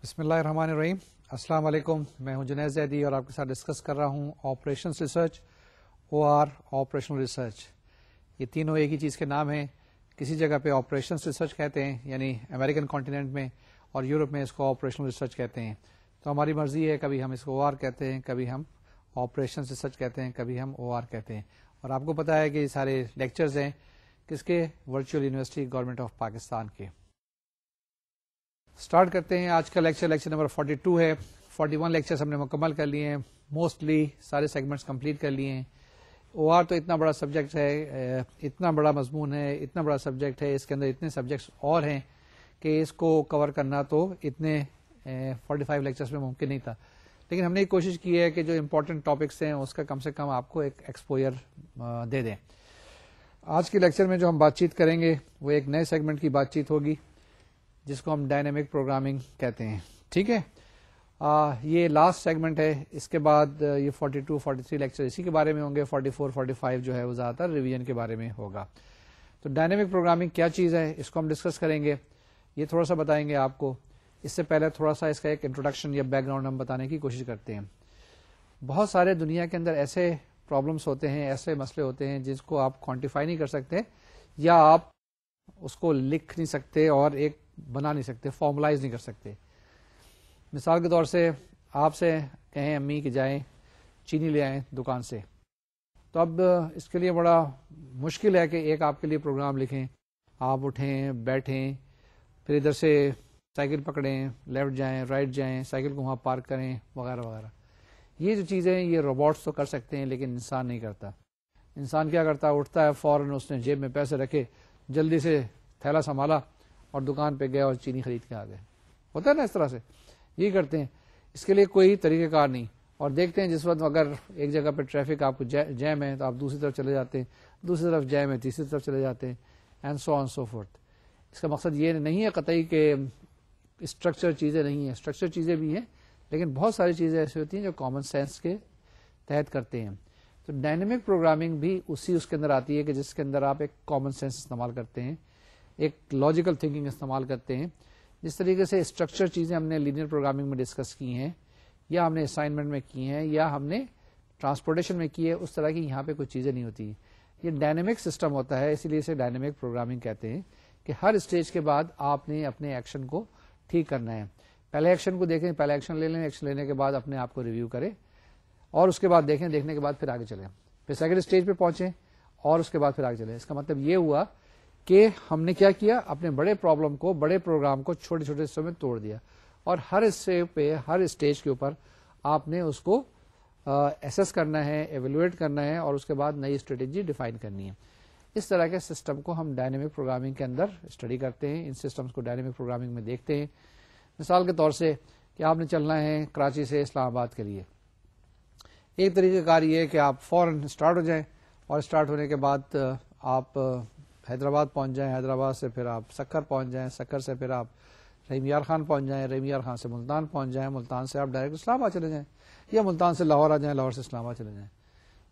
بسم اللہ الرحمن الرحیم. السلام علیکم. میں ہوں جنید زیدی اور آپ کے ساتھ ڈسکس کر رہا ہوں آپریشنس ریسرچ, آپریشنل ریسرچ. یہ تینوں ایک ہی چیز کے نام ہیں. کسی جگہ پہ آپریشنس ریسرچ کہتے ہیں, یعنی امریکن کانٹیننٹ میں, اور یورپ میں اس کو آپریشنل ریسرچ کہتے ہیں. تو ہماری مرضی ہے, کبھی ہم اس کو OR کہتے ہیں, کبھی ہم آپریشنس ریسرچ کہتے ہیں, کبھی ہم OR کہتے ہیں. اور آپ کو پتا ہے کہ یہ سارے لیکچرز ہیں کس کے, virtual university government of Pakistan کے. اسٹارٹ کرتے ہیں. آج کا لیکچر نمبر 42 ہے. 41 لیکچرز ہم نے مکمل کر لیے ہیں, موسٹلی سارے سیگمنٹس کمپلیٹ کر لیے ہیں. OR تو اتنا بڑا سبجیکٹ ہے, اتنا بڑا مضمون ہے, اتنا بڑا سبجیکٹ ہے, اس کے اندر اتنے سبجیکٹس اور ہیں کہ اس کو کور کرنا تو اتنے 45 لیکچرز میں ممکن نہیں تھا. لیکن ہم نے کوشش کی ہے کہ جو امپورٹنٹ ٹاپکس ہیں اس کا کم سے کم آپ کو ایک ایکسپوئر دے دیں. آج کے لیکچر میں جو ہم بات چیت کریں گے وہ ایک نئے سیگمنٹ کی بات چیت ہوگی جس کو ہم ڈائنامک پروگرامنگ کہتے ہیں. ٹھیک ہے, یہ لاسٹ سیگمنٹ ہے. اس کے بعد یہ 42 43 لیکچر اسی کے بارے میں ہوں گے. 44 45 جو ہے وہ زیادہ تر ریویژن کے بارے میں ہوگا. تو ڈائنامک پروگرامنگ کیا چیز ہے اس کو ہم ڈسکس کریں گے, یہ تھوڑا سا بتائیں گے آپ کو. اس سے پہلے تھوڑا سا اس کا ایک انٹروڈکشن یا بیک گراؤنڈ ہم بتانے کی کوشش کرتے ہیں. بہت سارے دنیا کے اندر ایسے پرابلمس ہوتے ہیں, ایسے مسئلے ہوتے ہیں جس کو آپ کوانٹیفائی نہیں کر سکتے, یا آپ اس کو لکھ نہیں سکتے اور ایک بنا نہیں سکتے, فارملائز نہیں کر سکتے. مثال کے طور سے آپ سے کہیں امی کہ جائیں چینی لے آئیں دکان سے, تو اب اس کے لیے بڑا مشکل ہے کہ ایک آپ کے لیے پروگرام لکھیں. آپ اٹھیں, بیٹھیں, پھر ادھر سے سائیکل پکڑیں, لیفٹ جائیں, رائٹ جائیں, سائیکل کو وہاں پارک کریں, وغیرہ وغیرہ. یہ جو چیزیں یہ روبوٹس تو کر سکتے ہیں لیکن انسان نہیں کرتا. انسان کیا کرتا ہے, اٹھتا ہے, فوراً اس نے جیب میں پیسے رکھے, جلدی سے تھیلا سنبھالا اور دکان پہ گیا اور چینی خرید کے آ گئے. ہوتا ہے نا اس طرح سے, یہ کرتے ہیں. اس کے لیے کوئی طریقہ کار نہیں. اور دیکھتے ہیں جس وقت اگر ایک جگہ پہ ٹریفک آپ کو جیم ہے تو آپ دوسری طرف چلے جاتے ہیں, دوسری طرف جیم ہے تیسری طرف چلے جاتے ہیں, and so on so forth. اس کا مقصد یہ نہیں ہے قطعی کہ اسٹرکچر چیزیں نہیں ہیں, اسٹرکچر چیزیں بھی ہیں, لیکن بہت ساری چیزیں ایسی ہوتی ہیں جو کامن سینس کے تحت کرتے ہیں. تو ڈائنامک پروگرامنگ بھی اس کے اندر آتی ہے کہ جس کے اندر آپ ایک کامن سینس استعمال کرتے ہیں, ایک لاجیکل تھنکنگ استعمال کرتے ہیں. جس طریقے سے اسٹرکچر چیزیں ہم نے لینئر پروگرامنگ میں ڈسکس کی ہیں, یا ہم نے اسائنمنٹ میں کی ہیں, یا ہم نے ٹرانسپورٹیشن میں کی ہے, اس طرح کی یہاں پہ کچھ چیزیں نہیں ہوتی. یہ ڈائنامک سسٹم ہوتا ہے, اسی لیے اسے ڈائنامک پروگرامنگ کہتے ہیں کہ ہر اسٹیج کے بعد آپ نے اپنے ایکشن کو ٹھیک کرنا ہے. پہلے ایکشن کو دیکھیں, پہلے ایکشن لے لیں, ایکشن لینے کے بعد اپنے آپ کو ریویو کریں, اور اس کے بعد دیکھیں, دیکھنے کے بعد پھر آگے چلیں, پھر سیکنڈ اسٹیج پہ پہنچیں, اور اس کے بعد پھر آگے چلیں. اس کا مطلب یہ ہوا کہ ہم نے کیا کیا, اپنے بڑے پرابلم کو, بڑے پروگرام کو چھوٹے چھوٹے حصوں میں توڑ دیا, اور ہر حصے پہ, ہر اسٹیج کے اوپر آپ نے اس کو ایسس کرنا ہے, ایویلویٹ کرنا ہے, اور اس کے بعد نئی اسٹریٹجی ڈیفائن کرنی ہے. اس طرح کے سسٹم کو ہم ڈائنامک پروگرامنگ کے اندر اسٹڈی کرتے ہیں. ان سسٹمز کو ڈائنامک پروگرامنگ میں دیکھتے ہیں. مثال کے طور سے کہ آپ نے چلنا ہے کراچی سے اسلام آباد کے لیے, ایک طریقہ کار یہ ہے کہ آپ فوراً اسٹارٹ ہو جائیں, اور اسٹارٹ ہونے کے بعد آپ حیدرآباد پہنچ جائیں, حیدرآباد سے پھر آپ سکر پہنچ جائیں, سکر سے پھر آپ رحیم یار خان پہنچ جائیں, رحیم یار خان سے ملتان پہنچ جائیں, ملتان سے آپ ڈائریکٹ اسلام آباد چلے جائیں, یا ملتان سے لاہور آ جائیں, لاہور سے اسلام آباد چلے جائیں.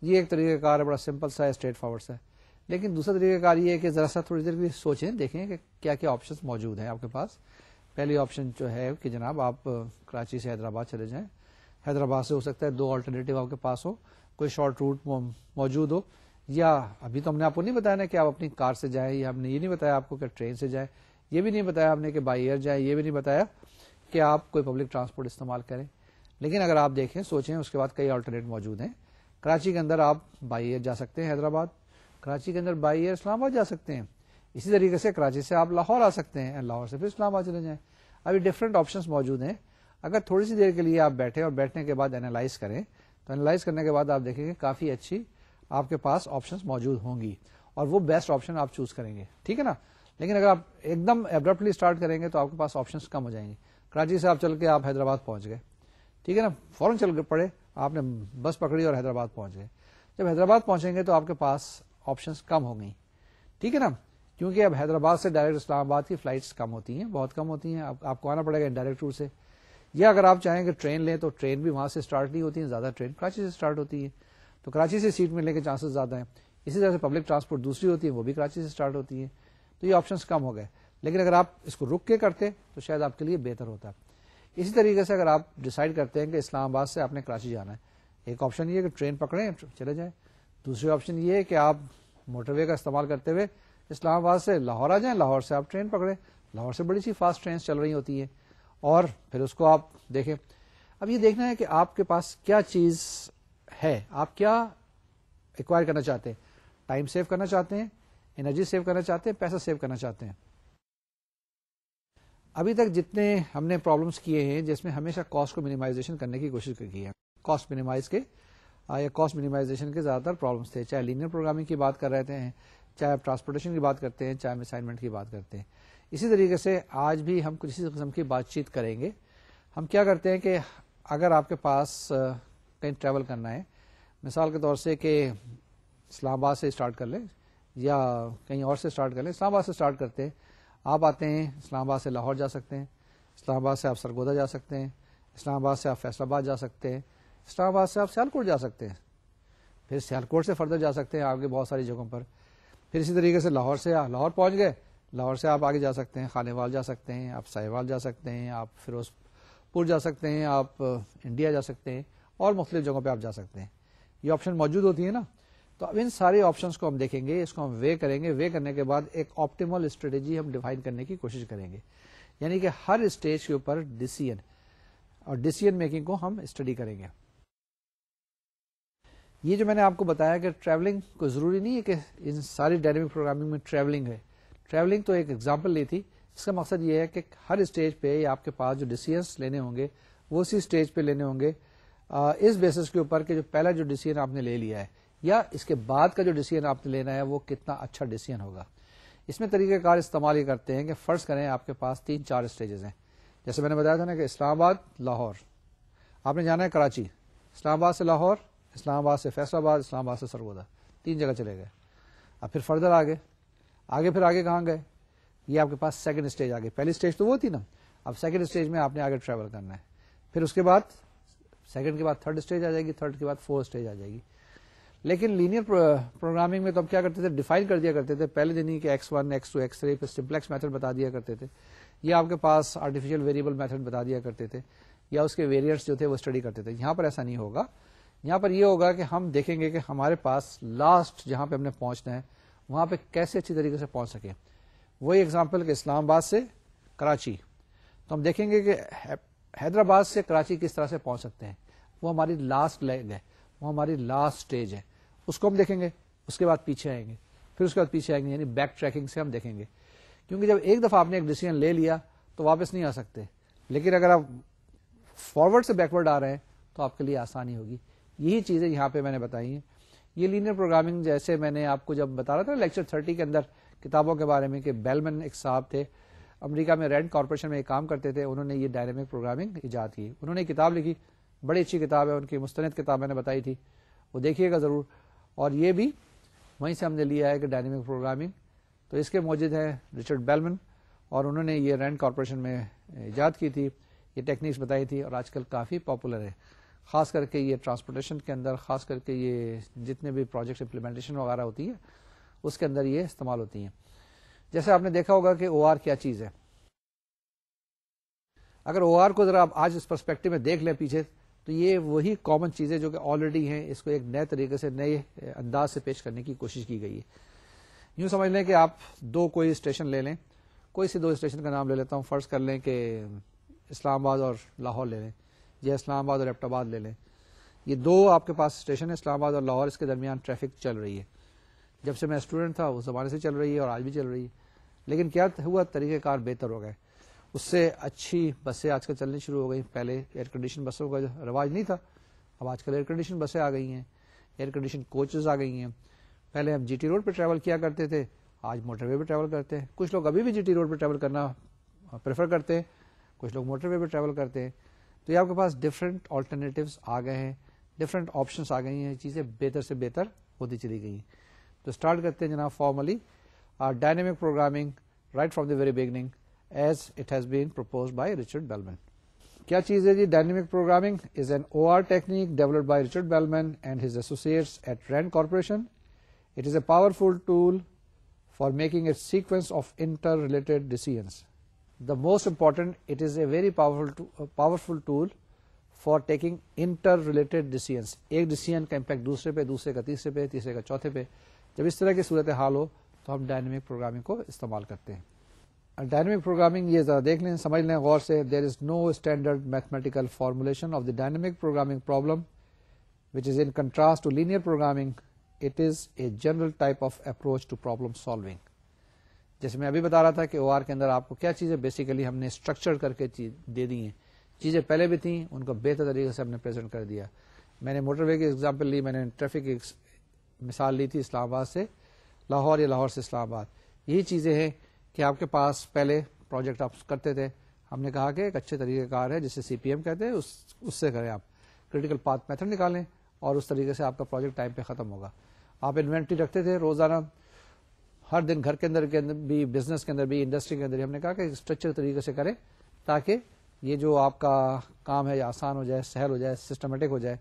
یہ ایک طریقہ کار ہے, بڑا سمپل سا ہے, اسٹریٹ فارورڈ سا ہے. لیکن دوسرا طریقہ کار یہ ہے کہ ذرا سا تھوڑی دیر بھی سوچیں, دیکھیں کہ کیا کیا آپشنس موجود ہیں آپ کے پاس. پہلی آپشن جو ہے کہ جناب آپ کراچی سے حیدرآباد چلے جائیں. حیدرآباد سے ہو سکتا ہے 2 آلٹرنیٹو آپ کے پاس ہو, کوئی شارٹ روٹ موجود ہو, یا ابھی تو ہم نے آپ کو نہیں بتایا نا کہ آپ اپنی کار سے جائیں, یا ہم نے یہ نہیں بتایا آپ کو کہ ٹرین سے جائیں, یہ بھی نہیں بتایا ہم نے کہ بائی ایئر جائیں, یہ بھی نہیں بتایا کہ آپ کوئی پبلک ٹرانسپورٹ استعمال کریں. لیکن اگر آپ دیکھیں, سوچیں, اس کے بعد کئی آلٹرنیٹ موجود ہیں. کراچی کے اندر آپ بائی ایئر جا سکتے ہیں حیدرآباد, کراچی کے اندر بائی ایئر اسلام آباد جا سکتے ہیں. اسی طریقے سے کراچی سے آپ لاہور آ سکتے ہیں, لاہور سے پھر اسلام آباد چلے جائیں. ابھی ڈفرینٹ آپشنس موجود ہیں. اگر تھوڑی سی دیر کے لیے آپ بیٹھیں اور بیٹھنے کے بعد انالائز کریں, تو انالائز کرنے کے بعد آپ دیکھیں گے کافی اچھی آپ کے پاس آپشنس موجود ہوں گی, اور وہ بیسٹ آپشن آپ چوز کریں گے. ٹھیک ہے نا. لیکن اگر آپ ایک دم ایبرپٹلی اسٹارٹ کریں گے تو آپ کے پاس آپشنس کم ہو جائیں گے. کراچی سے آپ چل کے آپ حیدرآباد پہنچ گئے, ٹھیک ہے نا, فوراً چل کے پڑے, آپ نے بس پکڑی اور حیدرآباد پہنچ گئے. جب حیدرآباد پہنچیں گے تو آپ کے پاس آپشنس کم ہو گئی. ٹھیک ہے نا, کیونکہ اب حیدرآباد سے ڈائریکٹ اسلام آباد کی فلائٹس کم ہوتی ہیں, بہت کم ہوتی ہیں. آپ کو آنا پڑے گا انڈائریکٹ روٹ سے, یا اگر آپ چاہیں کہ ٹرین لیں تو ٹرین بھی وہاں سے اسٹارٹ نہیں ہوتی ہیں, زیادہ ٹرین کراچی سے اسٹارٹ ہوتی ہے, تو کراچی سے سیٹ ملنے کے چانسز زیادہ ہیں. اسی طرح سے پبلک ٹرانسپورٹ دوسری ہوتی ہے, وہ بھی کراچی سے اسٹارٹ ہوتی ہے. تو یہ آپشنس کم ہو گئے. لیکن اگر آپ اس کو رک کے کرتے تو شاید آپ کے لیے بہتر ہوتا. اسی طریقے سے اگر آپ ڈیسائیڈ کرتے ہیں کہ اسلام آباد سے آپ نے کراچی جانا ہے، ایک آپشن یہ ہے کہ ٹرین پکڑیں چلے جائیں، دوسری آپشن یہ ہے کہ آپ موٹر وے کا استعمال کرتے ہوئے اسلام آباد سے لاہور آ جائیں، لاہور سے آپ ٹرین پکڑیں، لاہور سے بڑی سی فاسٹ ٹرینس چل رہی ہوتی ہیں، اور پھر اس کو آپ دیکھیں. اب یہ دیکھنا ہے کہ آپ کے پاس کیا چیز ہے، آپ کیا ایکوائر کرنا چاہتے ہیں، ٹائم سیو کرنا چاہتے ہیں، انرجی سیو کرنا چاہتے ہیں، پیسہ سیو کرنا چاہتے ہیں. ابھی تک جتنے ہم نے پرابلمس کیے ہیں جس میں ہمیشہ کاسٹ کو منیمائزیشن کرنے کی کوشش کی ہے، کاسٹ منیمائز کے یا کاسٹ منیمائزیشن کے زیادہ تر پرابلمس تھے، چاہے لینئر پروگرامنگ کی بات کر رہے ہیں، چاہے آپ ٹرانسپورٹیشن کی بات کرتے ہیں، چاہے ہم اسائنمنٹ کی بات کرتے ہیں. اسی طریقے سے آج بھی ہم کسی قسم کی بات چیت کریں گے. ہم کیا کرتے ہیں کہ اگر آپ کے پاس کہیں ٹریول کرنا ہے، مثال کے طور سے کہ اسلام آباد سے اسٹارٹ کر لیں یا کہیں اور سے اسٹارٹ کر لیں، اسلام آباد سے اسٹارٹ کرتے ہیں، آپ آتے ہیں اسلام آباد سے لاہور جا سکتے ہیں، اسلام آباد سے آپ سرگودا جا سکتے ہیں، اسلام آباد سے آپ فیصل آباد جا سکتے ہیں، اسلام آباد سے آپ سیالکوٹ جا سکتے ہیں، پھر سیالکوٹ سے فردر جا سکتے ہیں آگے بہت ساری جگہوں پر. پھر اسی طریقے سے لاہور سے لاہور پہنچ گئے، لاہور سے آپ آگے جا سکتے ہیں، خانے وال جا سکتے ہیں، آپ ساہیوال جا سکتے ہیں، آپ فیروز پور جا سکتے ہیں، آپ انڈیا جا سکتے ہیں، اور مختلف جگہوں پہ آپ جا سکتے ہیں. یہ آپشن موجود ہوتی ہے نا. تو اب ان سارے آپشنس کو ہم دیکھیں گے، اس کو ہم وے کریں گے، وے کرنے کے بعد ایک آپٹیمل اسٹریٹجی ہم ڈیفائن کرنے کی کوشش کریں گے. یعنی کہ ہر اسٹیج کے اوپر ڈیسیژن اور ڈیسیژن میکنگ کو ہم اسٹڈی کریں گے. یہ جو میں نے آپ کو بتایا کہ ٹریولنگ کو ضروری نہیں ہے کہ ان ساری ڈائنامک پروگرامنگ میں ٹریولنگ ہے. ٹریولنگ تو ایک ایگزامپل لی تھی. اس کا مقصد یہ ہے کہ ہر اسٹیج پہ آپ کے پاس جو ڈیسیژنس لینے ہوں گے وہ اسی اسٹیج پہ لینے ہوں گے اس بیسس کے اوپر کہ جو پہلا جو ڈیسیژن آپ نے لے لیا ہے یا اس کے بعد کا جو ڈیسیژن آپ نے لینا ہے وہ کتنا اچھا ڈیسیژن ہوگا. اس میں طریقہ کار استعمال یہ کرتے ہیں کہ فرض کریں آپ کے پاس 3-4 اسٹیجز ہیں. جیسے میں نے بتایا تھا نا کہ اسلام آباد لاہور، آپ نے جانا ہے کراچی، اسلام آباد سے لاہور، اسلام آباد سے فیصل آباد، اسلام آباد سے سرگودا، 3 جگہ چلے گئے. اب پھر فردر آگے کہاں گئے؟ یہ آپ کے پاس سیکنڈ اسٹیج آ گئی. پہلی اسٹیج تو وہ تھی نا، اب سیکنڈ اسٹیج میں آپ نے آگے ٹریول کرنا ہے. پھر اس کے بعد سیکنڈ کے بعد تھرڈ اسٹیج آ جائے گی، تھرڈ کے بعد فورتھ اسٹیج آ جائے گی. لیکن لینئر پروگرامنگ میں تو ہم کیا کرتے تھے، ڈیفائن کر دیا کرتے تھے پہلے دن ہی کہ x1 x2 x3 پہ سمپلیکس میتھڈ بتا دیا کرتے تھے، یا آپ کے پاس آرٹیفیشیل ویریبل میتھڈ بتا دیا کرتے تھے، یا اس کے ویریئنٹس جو تھے وہ اسٹڈی کرتے تھے. یہاں پر ایسا نہیں ہوگا. یہاں پر یہ ہوگا کہ ہم دیکھیں گے کہ ہمارے پاس لاسٹ جہاں پہ ہم نے پہنچنا ہے وہاں پہ کیسے اچھی طریقے سے پہنچ سکے. وہی ایگزامپل کہ اسلام آباد سے کراچی، تو ہم دیکھیں گے کہ حیدرآباد سے کراچی کس طرح سے پہنچ سکتے ہیں. وہ ہماری لاسٹ لیگ ہے، وہ ہماری لاسٹ اسٹیج ہے، اس کو ہم دیکھیں گے. اس کے بعد پیچھے آئیں گے، پھر اس کے بعد پیچھے آئیں گے، یعنی بیک ٹریکنگ سے ہم دیکھیں گے. کیونکہ جب ایک دفعہ آپ نے ایک ڈیسیژن لے لیا تو واپس نہیں آ سکتے. لیکن اگر آپ فارورڈ سے بیکورڈ آ رہے ہیں تو آپ کے لیے آسانی ہوگی. یہی چیزیں یہاں پہ میں نے بتائی ہیں. یہ لینئر پروگرامنگ جیسے میں نے آپ کو جب بتا رہا تھا لیکچر 30 کے اندر کتابوں کے بارے میں کہ بیلمن ایک صاحب تھے، امریکہ میں رینڈ کارپوریشن میں کام کرتے تھے، انہوں نے یہ ڈائنامک پروگرامنگ ایجاد کی. انہوں نے کتاب لکھی، بڑی اچھی کتاب ہے، ان کی مستند کتاب میں نے بتائی تھی، وہ دیکھیے گا ضرور. اور یہ بھی وہیں سے ہم نے لیا ہے کہ ڈائنامک پروگرامنگ تو اس کے موجود ہیں رچرڈ بیلمن، اور انہوں نے یہ رینڈ کارپوریشن میں ایجاد کی تھی، یہ ٹیکنیکس بتائی تھی، اور آج کل کافی پاپولر ہے. خاص کر کے یہ ٹرانسپورٹیشن کے اندر، خاص کر کے یہ جتنے بھی پروجیکٹ امپلیمنٹیشن وغیرہ ہوتی ہے اس کے اندر یہ استعمال ہوتی ہیں. جیسے آپ نے دیکھا ہوگا کہ او آر کیا چیز ہے. اگر او آر کو ذرا آپ آج اس پرسپیکٹو میں دیکھ لیں پیچھے، تو یہ وہی کامن چیزیں جو کہ آلریڈی ہیں، اس کو ایک نئے طریقے سے نئے انداز سے پیش کرنے کی کوشش کی گئی ہے. یوں سمجھ لیں کہ آپ کوئی اسٹیشن لے لیں، کوئی سی 2 اسٹیشن کا نام لے لیتا ہوں. فرض کر لیں کہ اسلام آباد اور لاہور لے لیں، یا اسلام آباد اور ایبٹ آباد لے لیں. یہ 2 آپ کے پاس اسٹیشن ہے، اسلام آباد اور لاہور. اس کے درمیان ٹریفک چل رہی ہے، جب سے میں اسٹوڈنٹ تھا اس زمانے سے چل رہی ہے اور آج بھی چل رہی ہے. لیکن کیا ہوا، طریقہ کار بہتر ہو گئے، اس سے اچھی بسیں آج کل چلنی شروع ہو گئی. پہلے ایئر کنڈیشن بسوں کا رواج نہیں تھا، اب آج کل ایئر کنڈیشن بسیں آ گئی ہیں، ایئر کنڈیشن کوچز آ گئی ہیں. پہلے ہم جی ٹی روڈ پہ ٹریول کیا کرتے تھے، آج موٹر وے پہ ٹریول کرتے ہیں. کچھ لوگ ابھی بھی جی ٹی روڈ پہ ٹریول کرنا پریفر کرتے ہیں، کچھ لوگ موٹر وے پہ ٹریول کرتے ہیں. تو یہ آپ کے پاس ڈفرینٹ آلٹرنیٹیوز آ گئے ہیں، ڈفرینٹ آپشنس آ گئی ہیں، چیزیں بہتر سے بہتر ہوتی چلی گئی ہیں. تو اسٹارٹ کرتے ہیں جناب formally dynamic programming right from the very beginning as it has been proposed by Richard Bellman. کیا چیز ہے جی dynamic programming? Is an O R technique developed by Richard Bellman and his associates at Rand Corporation. It is a powerful tool for making a sequence of inter related decisions. The most important, it is a very powerful tool for taking inter-related decisions. ایک decision کا impact دوسرے پہ، دوسرے کا تیسرے پہ، تیسرے کا چوتھے پہ. جب اس طرح کی صورتحال ہو تو ہم ڈائنامک پروگرامنگ کو استعمال کرتے ہیں. ڈائنامک پروگرامنگ یہ ذرا دیکھ لیں، سمجھ لیں غور سے. There is no standard mathematical formulation of the dynamic programming problem which is in contrast to linear programming. It is a general type of approach to problem solving. جیسے میں ابھی بتا رہا تھا کہ او آر کے اندر آپ کو کیا چیزیں بیسیکلی ہم نے اسٹرکچر کر کے دے دی ہیں. چیزیں پہلے بھی تھیں، ان کو بہتر طریقے سے ہم نے پریزنٹ کر دیا. میں نے موٹر وے کی ایگزامپل لی، میں نے ٹریفک کی مثال لی تھی اسلام آباد سے لاہور یا لاہور سے اسلام آباد. یہی چیزیں ہیں کہ آپ کے پاس پہلے پروجیکٹ آپ کرتے تھے. ہم نے کہا کہ ایک اچھے طریقہ کار ہے جسے سی پی ایم کہتے ہیں، اس سے کریں. آپ کریٹیکل پاتھ میتھڈ نکالیں اور اس طریقے سے آپ کا پروجیکٹ ٹائم پہ ختم ہوگا. آپ انوینٹری رکھتے تھے روزانہ، ہر دن گھر کے اندر بھی، بزنس کے اندر بھی، انڈسٹری کے اندر بھی. ہم نے کہا کہ اسٹرکچر طریقے سے کریں تاکہ یہ جو آپ کا کام ہے آسان ہو جائے، سہل ہو جائے، سسٹمیٹک ہو جائے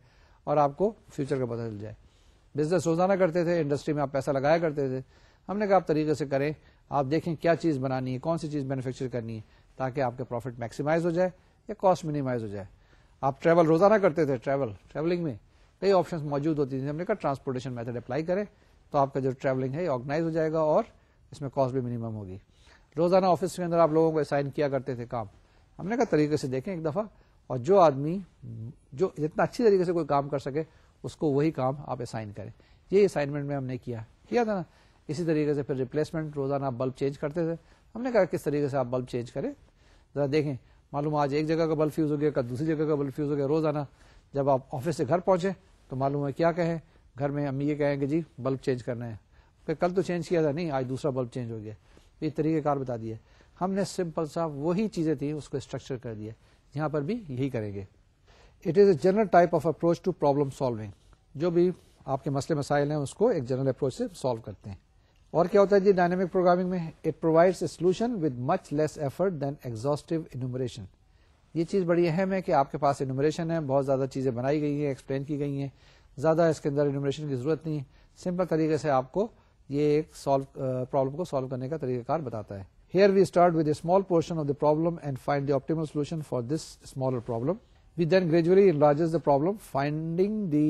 اور آپ کو فیوچر کا پتہ چل جائے. بزنس روزانہ کرتے تھے، انڈسٹری میں آپ پیسہ لگایا کرتے تھے. ہم نے کہا آپ طریقے سے کریں، آپ دیکھیں کیا چیز بنانی ہے، کون سی چیز مینوفیکچر کرنی ہے تاکہ آپ کے پروفٹ میکسیمائز ہو جائے یا کاسٹ منیمائز ہو جائے. آپ ٹریول روزانہ کرتے تھے، ٹریولنگ میں کئی آپشنز موجود ہوتی تھیں. ہم نے کہا ٹرانسپورٹیشن میتھڈ اپلائی کریں تو آپ کا جو ٹریولنگ ہے آرگنائز ہو جائے گا اور اس میں کاسٹ بھی منیمم ہوگی. روزانہ آفس کے اندر آپ لوگوں کو اسائن کیا کرتے تھے کام. ہم نے کہا طریقے سے دیکھیں ایک دفعہ، اور جو آدمی جو جتنا اچھی طریقے سے کوئی کام کر سکے اس کو وہی کام آپ اسائن کریں. یہ اسائنمنٹ میں ہم نے کیا تھا نا. اسی طریقے سے پھر ریپلیسمنٹ، روزانہ آپ بلب چینج کرتے تھے. ہم نے کہا کس طریقے سے آپ بلب چینج کریں، ذرا دیکھیں. معلوم آج ایک جگہ کا بلب فیوز ہو گیا، کل دوسری جگہ کا بلب فیوز ہو گیا. روزانہ جب آپ آفس سے گھر پہنچے تو معلوم ہے کیا کہیں، گھر میں امی یہ کہیں کہ جی بلب چینج کرنا ہے. کہ کل تو چینج کیا تھا، نہیں آج دوسرا بلب چینج ہو گیا. یہ طریقہ کار بتا دیا. ہم نے سمپل سا وہی چیزیں تھیں اس کو اسٹرکچر کر دیا. یہاں پر بھی یہی کریں گے. It is a general type of approach to problem solving. جو بھی آپ کے مسئلے مسائل ہیں اس کو ایک جنرل اپروچ سے سالو کرتے ہیں. اور کیا ہوتا ہے جی ڈائنامک پروگرامنگ میں؟ It provides a solution with much less effort than exhaustive enumeration. یہ چیز بڑی اہم ہے کہ آپ کے پاس انومریشن ہے، بہت زیادہ چیزیں بنائی گئی ہیں، ایکسپلین کی گئی ہیں، زیادہ اس کے اندر انومریشن کی ضرورت نہیں. سمپل طریقے سے آپ کو یہ ایک پرابلم کو سالو کرنے کا طریقہ کار بتاتا ہے. Here we start with a small portion of the problem and find the optimal solution for this smaller problem. We then gradually enlarges the problem, finding the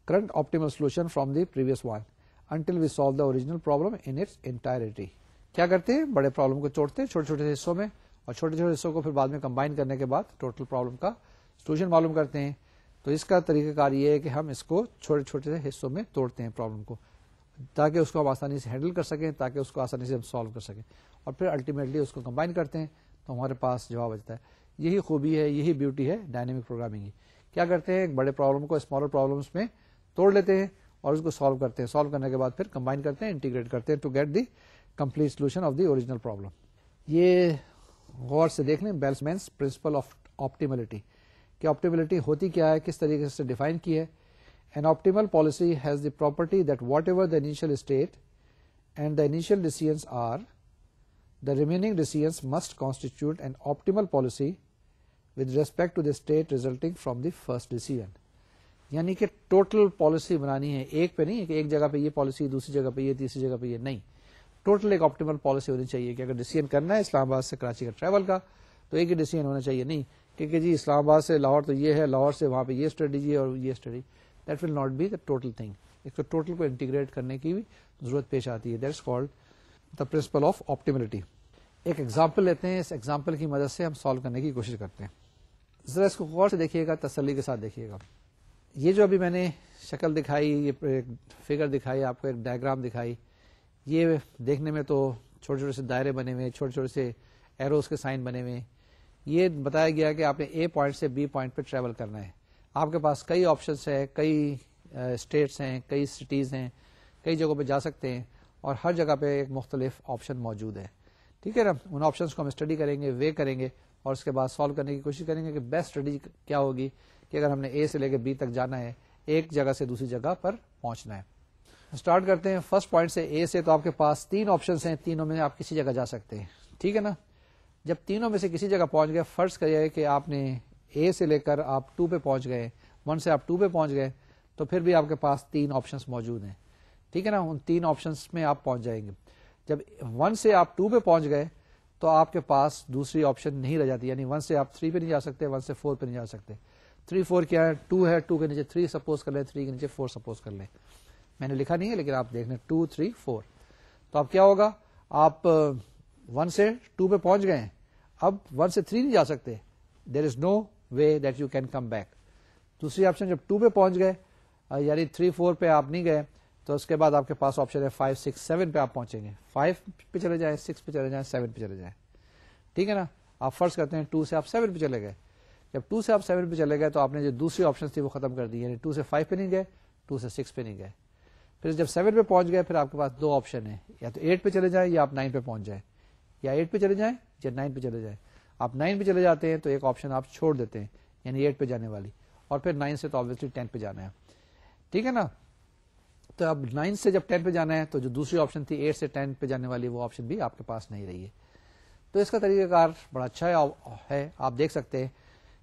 current optimal solution from the previous one until we solve the original problem in its entirety. کیا کرتے ہیں؟ بڑے problem کو توڑتے ہیں چھوٹے چھوٹے حصوں میں اور چھوٹے چھوٹے حصوں کو پھر بعد میں کمبائن کرنے کے بعد ٹوٹل پرابلم کا سولوشن معلوم کرتے ہیں. تو اس کا طریقہ کار یہ ہے کہ ہم اس کو چھوٹے چھوٹے حصوں میں توڑتے ہیں پرابلم کو، تاکہ اس کو ہم آسانی سے ہینڈل کر سکیں، تاکہ اس کو آسانی سے ہم سالو کر سکیں، اور پھر الٹیمیٹلی اس کو کمبائن کرتے ہیں تو ہمارے پاس جواب بچتا ہے. یہی خوبی ہے، یہی بیوٹی ہے ڈائنامک پروگرامنگ کی. کیا کرتے ہیں؟ ایک بڑے پرابلم کو اسمالر پرابلمس میں توڑ لیتے ہیں اور اس کو سالو کرتے ہیں. سالو کرنے کے بعد پھر کمبائن کرتے ہیں، انٹیگریٹ کرتے ہیں to get the complete solution of the original problem. یہ غور سے دیکھ لیں بیلسمینس پرنسپل آف آپٹیملٹی، کہ آپٹیملٹی ہوتی کیا ہے، کس طریقے سے ڈیفائن کی ہے. An optimal policy has the property that whatever the initial state and the initial decisions are, the remaining decisions must constitute an optimal policy with respect to the state resulting from the first decision. یعنی کہ total policy بنانی ہے، ایک پہ نہیں کہ ایک جگہ پہ یہ پالیسی، دوسری جگہ پہ یہ، تیسری جگہ پہ یہ، نہیں. ٹوٹل ایک آپٹیمل پالیسی ہونی چاہیے کہ اگر ڈیسیژن کرنا ہے اسلام آباد سے کراچی کا ٹریول کا تو ایک ہی ڈیسیژن ہونا چاہیے. نہیں کہ جی اسلام آباد سے لاہور تو یہ ہے، لاہور سے وہاں پہ یہ اسٹریٹجی ہے اور یہ strategy. That will not be the total thing. ایک تو ٹوٹل کو انٹیگریٹ کرنے کی بھی ضرورت پیش آتی ہے. That's called the principle of optimality. ایک ایگزامپل لیتے ہیں، اس ایگزامپل کی مدد سے ہم سالو کرنے کی کوشش کرتے ہیں. ذرا اس کو غور سے دیکھیے گا، تسلی کے ساتھ دیکھیے گا. یہ جو ابھی میں نے شکل دکھائی، یہ فگر دکھائی، آپ کو ایک ڈائیگرام دکھائی، یہ دیکھنے میں تو چھوٹے چھوٹے سے دائرے بنے ہوئے، چھوٹے چھوٹے سے ایروز کے سائن بنے ہوئے. یہ بتایا گیا کہ آپ نے اے پوائنٹ سے بی پوائنٹ پہ ٹریول کرنا ہے. آپ کے پاس کئی آپشنس ہیں، کئی اسٹیٹس ہیں، کئی سٹیز ہیں، کئی جگہوں پہ جا سکتے ہیں اور ہر جگہ پہ ایک مختلف آپشن موجود ہے. ٹھیک ہے نا؟ ان آپشنس کو ہم اسٹڈی کریں گے، وے کریں گے اور اس کے بعد سالو کرنے کی کوشش کریں گے کہ بیسٹ اسٹریٹجی کیا ہوگی کہ اگر ہم نے اے سے لے کے بی تک جانا ہے، ایک جگہ سے دوسری جگہ پر پہنچنا ہے. اسٹارٹ کرتے ہیں فرسٹ پوائنٹ سے، اے سے. تو آپ کے پاس تین آپشنس ہیں، تینوں میں آپ کسی جگہ جا سکتے ہیں. ٹھیک ہے نا؟ جب تینوں میں سے کسی جگہ پہنچ گئے، فرض کریے کہ آپ نے اے سے لے کر آپ 2 پہ پہنچ گئے، 1 سے آپ 2 پہ پہنچ گئے، تو پھر بھی آپ کے پاس 3 آپشنس موجود ہیں. ٹھیک ہے نا؟ ان 3 آپشنس میں آپ پہنچ جائیں گے. جب 1 سے آپ 2 پہ پہنچ گئے تو آپ کے پاس دوسری آپشن نہیں رہ جاتی, یعنی 1 سے آپ 3 پہ نہیں جا سکتے, 1 سے 4 پہ نہیں جا سکتے. 3 4 کیا ہے, 2 ہے, 2 کے نیچے 3 سپوز کر لیں, 3 کے نیچے 4 سپوز کر لیں. میں نے لکھا نہیں ہے لیکن آپ دیکھ لیں 2 3 4. تو اب کیا ہوگا, آپ 1 سے 2 پہ پہنچ گئے ہیں, اب 1 سے 3 نہیں جا سکتے. There is no way that you can come back. دوسری آپشن جب 2 پہ پہنچ گئے, یعنی 3 4 پہ آپ نہیں گئے, تو اس کے بعد آپ کے پاس آپشن ہے 5 6 7 پہ آپ پہنچیں گے. 5 پہ چلے جائیں, 6 پہ چلے جائیں, 7 پہ چلے جائیں. ٹھیک ہے نا. آپ فرض کرتے ہیں 2 سے آپ 7 پہ چلے گئے. جب 2 سے آپ 7 پہ چلے گئے تو آپ نے جو دوسری آپشن تھی وہ ختم کر دی, یعنی 2 سے 5 پہ نہیں گئے, 2 سے 6 پہ نہیں گئے. پھر جب 7 پہ پہنچ گئے, پھر آپ کے پاس 2 آپشن ہیں, یا تو 8 پہ چلے جائیں یا آپ 9 پہ پہنچ جائیں, یا 8 پہ چلے جائیں یا 9 پہ چلے جائیں. آپ 9 پہ چلے جاتے ہیں تو ایک آپشن آپ چھوڑ دیتے ہیں, یعنی 8 پہ جانے والی, اور پھر 9 سے تو آبویسلی 10 پہ جانا ہے. ٹھیک ہے نا. تو اب 9 سے جب 10 پہ جانا ہے تو جو دوسری آپشن تھی 8 سے 10 پہ جانے والی, وہ آپشن بھی آپ کے پاس نہیں رہی ہے. تو اس کا طریقہ کار بڑا اچھا ہے. آپ دیکھ سکتے ہیں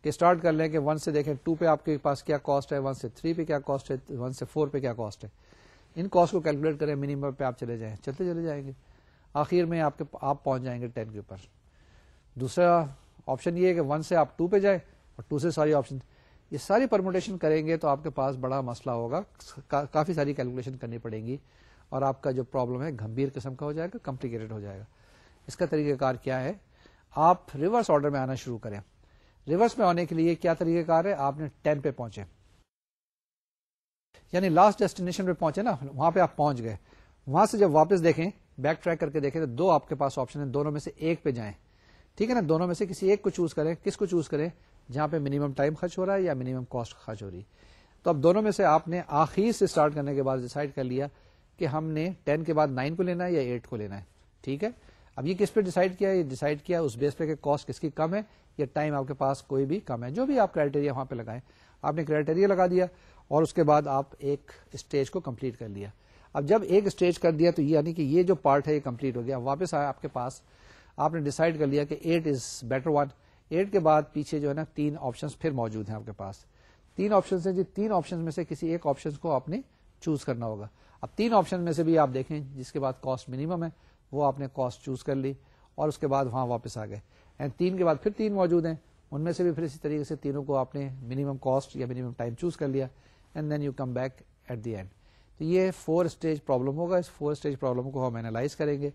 کہ اسٹارٹ کر لیں کہ 1 سے دیکھیں 2 پہ آپ کے پاس کیا کاسٹ ہے, 1 سے 3 پہ کیا کاسٹ ہے, 1 سے 4 پہ کیا کاسٹ ہے. ان کاسٹ کو کیلکولیٹ کریں, منیمم پہ آپ چلے جائیں, چلتے چلے جائیں گے, آخر میں آپ پہنچ جائیں گے 10 کے اوپر. دوسرا آپشن یہ ہے کہ 1 سے آپ 2 پہ جائیں, اور 2 سے ساری آپشن, یہ ساری پرموٹیشن کریں گے تو آپ کے پاس بڑا مسئلہ ہوگا, کافی ساری کیلکولیشن کرنی پڑے گی, اور آپ کا جو پرابلم ہے گمبھیر قسم کا ہو جائے گا, کمپلیکیٹڈ ہو جائے گا. اس کا طریقہ کار کیا ہے, آپ ریورس آرڈر میں آنا شروع کریں. ریورس میں آنے کے لیے کیا طریقہ کار ہے, آپ نے 10 پہ پہنچے, یعنی لاسٹ ڈیسٹینیشن پہ پہنچے نا, وہاں پہ آپ پہنچ گئے. وہاں سے جب واپس دیکھیں, بیک ٹریک کر کے دیکھیں, تو 2 آپ کے پاس آپشن ہیں, دونوں میں سے ایک پہ جائیں. ٹھیک ہے نا. دونوں میں سے کسی ایک کو چوز کریں. کس کو چوز کریں, جہاں پہ منیمم ٹائم خرچ ہو رہا ہے یا منیمم کاسٹ خرچ ہو رہی. تو اب دونوں میں سے آپ نے آخر سے اسٹارٹ کرنے کے بعد ڈیسائیڈ کر لیا کہ ہم نے 10 کے بعد 9 کو لینا ہے یا 8 کو لینا ہے. ٹھیک ہے. اب یہ کس پہ ڈیسائیڈ کیا ہے, یہ ڈیسائیڈ کیا اس بیس پہ کہ کاسٹ کس کی کم ہے یا ٹائم آپ کے پاس کوئی بھی کم ہے. جو بھی آپ کرائٹیریا وہاں پہ لگائیں, آپ نے کرائٹیریا لگا دیا, اور اس کے بعد آپ ایک اسٹیج کو کمپلیٹ کر لیا. اب جب ایک اسٹیج کر دیا تو یعنی کہ یہ جو پارٹ ہے یہ کمپلیٹ ہو گیا. واپس آیا آپ کے پاس, آپ نے ڈیسائیڈ کر لیا کہ 8 از بیٹر ون. 8 کے بعد پیچھے جو ہے نا 3 آپشنز پھر موجود ہیں آپ کے پاس. 3 آپشنز ہیں جی, 3 آپشنز میں سے کسی ایک آپشن کو آپ نے چوز کرنا ہوگا. اب 3 آپشن میں سے بھی آپ دیکھیں جس کے بعد کاسٹ منیمم ہے وہ آپ نے کاسٹ چوز کر لی, اور اس کے بعد وہاں واپس آ گئے. اینڈ 3 کے بعد پھر 3 موجود ہیں, ان میں سے بھی پھر اسی طریقے سے تینوں کو آپ نے منیمم کاسٹ یا منیمم ٹائم چوز کر لیا, and then you come back at the end. تو یہ 4 اسٹیج پرابلم ہوگا. اس 4 اسٹیج پرابلم کو ہم اینالائز کریں گے,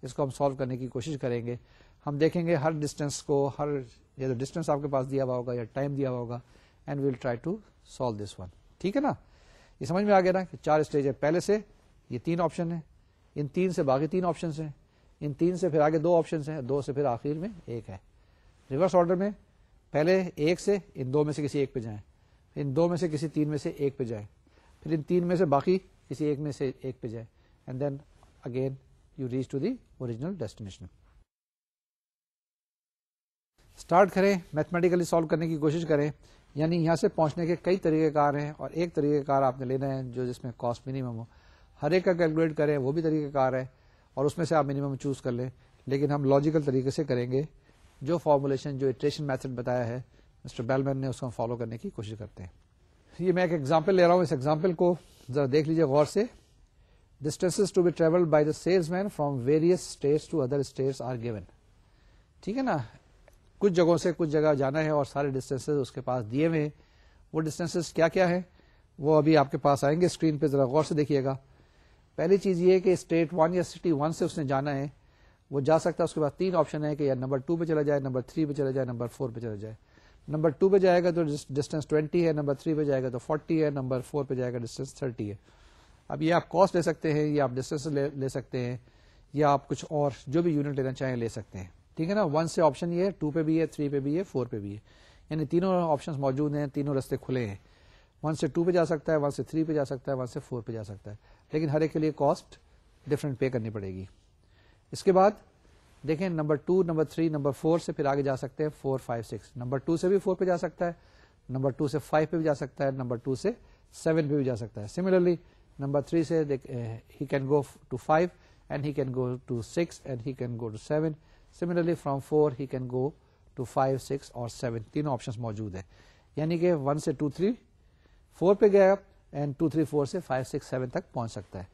اس کو ہم سالو کرنے کی کوشش کریں گے. ہم دیکھیں گے ہر ڈسٹینس کو, ہر یا تو ڈسٹینس آپ کے پاس دیا ہوا ہوگا یا ٹائم دیا ہوا ہوگا, and we'll try to solve this one. ٹھیک ہے نا. یہ سمجھ میں آ گیا نا کہ 4 اسٹیج ہے. پہلے سے یہ 3 آپشن ہیں, ان 3 سے باقی 3 آپشنس ہیں, ان 3 سے پھر آگے 2 آپشنس ہیں, 2 سے پھر آخر میں 1 ہے. ریورس آرڈر میں پہلے 1 سے ان 2 میں سے کسی ایک پہ جائیں, ان 2 میں سے کسی 3 میں سے ایک پہ جائیں, پھر ان 3 میں سے باقی کسی ایک میں سے ایک پہ جائیں, and then again you reach to the original destination. Start کریں, میتھمیٹیکلی سالو کرنے کی کوشش کریں. یعنی یہاں سے پہنچنے کے کئی طریقہ کار ہیں, اور ایک طریقہ کار آپ نے لینا ہے جو جس میں کاسٹ منیمم ہو. ہر ایک کا کیلکولیٹ کریں, وہ بھی طریقہ کار ہے, اور اس میں سے آپ منیمم چوز کر لیں. لیکن ہم لاجیکل طریقے سے کریں گے, جو فارمولیشن جو ایٹریشن میتھڈ بتایا ہے مسٹر بیلمین نے, اس کو ہم فالو کرنے کی کوشش کرتے ہیں. یہ میں ایک ایگزامپل لے رہا ہوں, اس ایگزامپل کو ذرا دیکھ لیجیے غور سے. Distances to be travelled by the salesman from various states to other states are given. ٹھیک ہے نا. کچھ جگہوں سے کچھ جگہ جانا ہے, اور سارے ڈسٹینسز اس کے پاس دیے ہوئے ہیں. وہ ڈسٹینسز کیا کیا ہے وہ ابھی آپ کے پاس آئیں گے اسکرین پہ, ذرا غور سے دیکھیے گا. پہلی چیز یہ ہے کہ اسٹیٹ 1 یا سٹی 1 سے اس نے جانا ہے, وہ جا سکتا ہے. اس کے بعد 3 آپشن ہے کہ یا نمبر 2 پہ چلا جائے, نمبر 3 پہ چلا جائے, نمبر 4 پہ چلا جائے. نمبر 2 پہ جائے گا تو ڈسٹینس 20 ہے, نمبر 3 پہ جائے گا تو 40 ہے, نمبر 4 پہ جائے گا ڈسٹینس 30 ہے. اب یہ آپ کاسٹ لے سکتے ہیں, یا آپ ڈسٹینس لے سکتے ہیں, یا آپ کچھ اور جو بھی یونٹ لینا چاہیں لے سکتے ہیں. ٹھیک ہے نا. 1 سے آپشن یہ ہے, 2 پہ بھی ہے, 3 پہ بھی ہے, 4 پہ بھی ہے, یعنی تینوں آپشن موجود ہیں, تینوں رستے کھلے ہیں. 1 سے 2 پہ جا سکتا ہے, 1 سے 3 پہ جا سکتا ہے, 1 سے 4 پہ جا سکتا ہے, لیکن ہر ایک کے لیے کاسٹ ڈفرینٹ پے کرنی پڑے گی. اس کے بعد دیکھیں نمبر 2, نمبر 3, نمبر 4 سے پھر آگے جا سکتے ہیں 4, 5, 6. نمبر 2 سے بھی 4 پہ جا سکتا ہے, نمبر 2 سے 5 پہ بھی جا سکتا ہے, نمبر 2 سے 7 پہ بھی جا سکتا ہے. سملرلی نمبر 3 سے he can go to 5 and he can go to 6 and he can go to 7. Similarly from 4 he can go to 5, 6 اور 7. تینوں آپشنز موجود ہیں, یعنی کہ 1 سے 2, 3, 4 پہ گیا, اینڈ 2, 3, 4 سے 5, 6, 7 تک پہنچ سکتا ہے.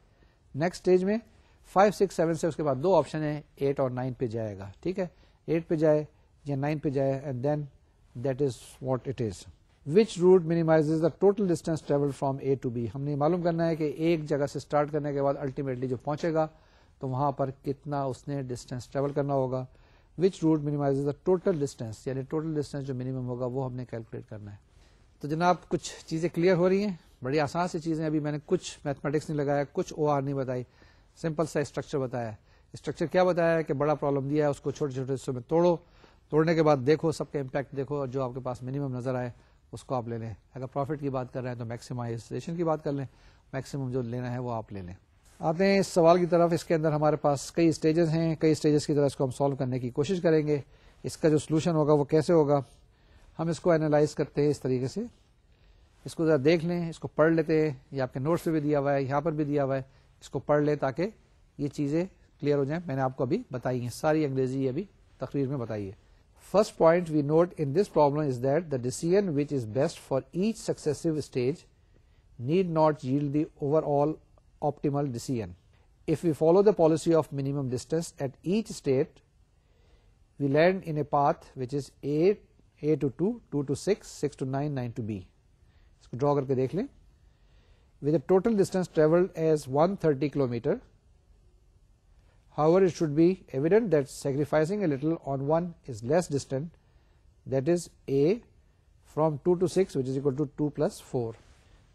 نیکسٹ اسٹیج میں 5, 6, 7 سے اس کے بعد 2 آپشن ہیں, 8 اور 9 پہ جائے گا. ٹھیک ہے, 8 پہ جائے یا 9 پہ جائے, and then that is what it is. Which route minimizes the total distance traveled from A to B. ہم نے معلوم کرنا ہے کہ ایک جگہ سے اسٹارٹ کرنے کے بعد الٹیمیٹلی جو پہنچے گا تو وہاں پر کتنا اس نے ڈسٹینس ٹریول کرنا ہوگا. Which route minimizes the total distance, یعنی ٹوٹل ڈسٹینس جو منیمم ہوگا وہ ہم نے کیلکولیٹ کرنا ہے. تو جناب کچھ چیزیں کلیئر ہو رہی ہیں, بڑی آسان سی چیزیں. ابھی میں نے کچھ میتھمیٹکس نہیں لگایا, کچھ او آر نہیں بتائی, سمپل سا اسٹرکچر بتایا. اسٹرکچر کیا بتایا ہے کہ بڑا پرابلم دیا ہے, اس کو چھوٹے چھوٹے حصوں میں توڑو, توڑنے کے بعد دیکھو سب کا امپیکٹ دیکھو, اور جو آپ کے پاس منیمم نظر آئے اس کو آپ لے لیں. اگر پروفٹ کی بات کر رہے ہیں تو میکسیمائزیشن کی بات کر لیں, میکسیمم جو لینا ہے وہ آپ لے لیں. آتے ہیں اس سوال کی طرف. اس کے اندر ہمارے پاس کئی اسٹیجز ہیں, کئی اسٹیجز کی طرح اس کو ہم سالو کرنے کی کوشش کریں گے. اس کا جو سولوشن ہوگا وہ کیسے ہوگا, ہم اس کو اینالائز کرتے ہیں اس طریقے سے. اس کو ذرا دیکھ لیں, اس کو پڑھ لیتے ہیں, یہ آپ کے نوٹس پہ بھی دیا ہوا ہے, یہاں پر بھی دیا ہوا ہے, اس کو پڑھ لیں تاکہ یہ چیزیں کلیئر ہو جائیں. میں نے آپ کو ابھی بتائی ہیں, ساری انگریزی ابھی تقریر میں بتائی ہے. First point we note in this problem is that the decision which is best for each successive stage need not yield the overall optimal decision. If we follow the policy of minimum distance at each state, we land in a path which is A to 2, 2 to 6, 6 to 9, 9 to B. اس کو ڈرا کر کے دیکھ لیں. With a total distance traveled as 130 km. However, it should be evident that sacrificing a little on one is less distant, that is A from 2 to 6, which is equal to 2 plus 4.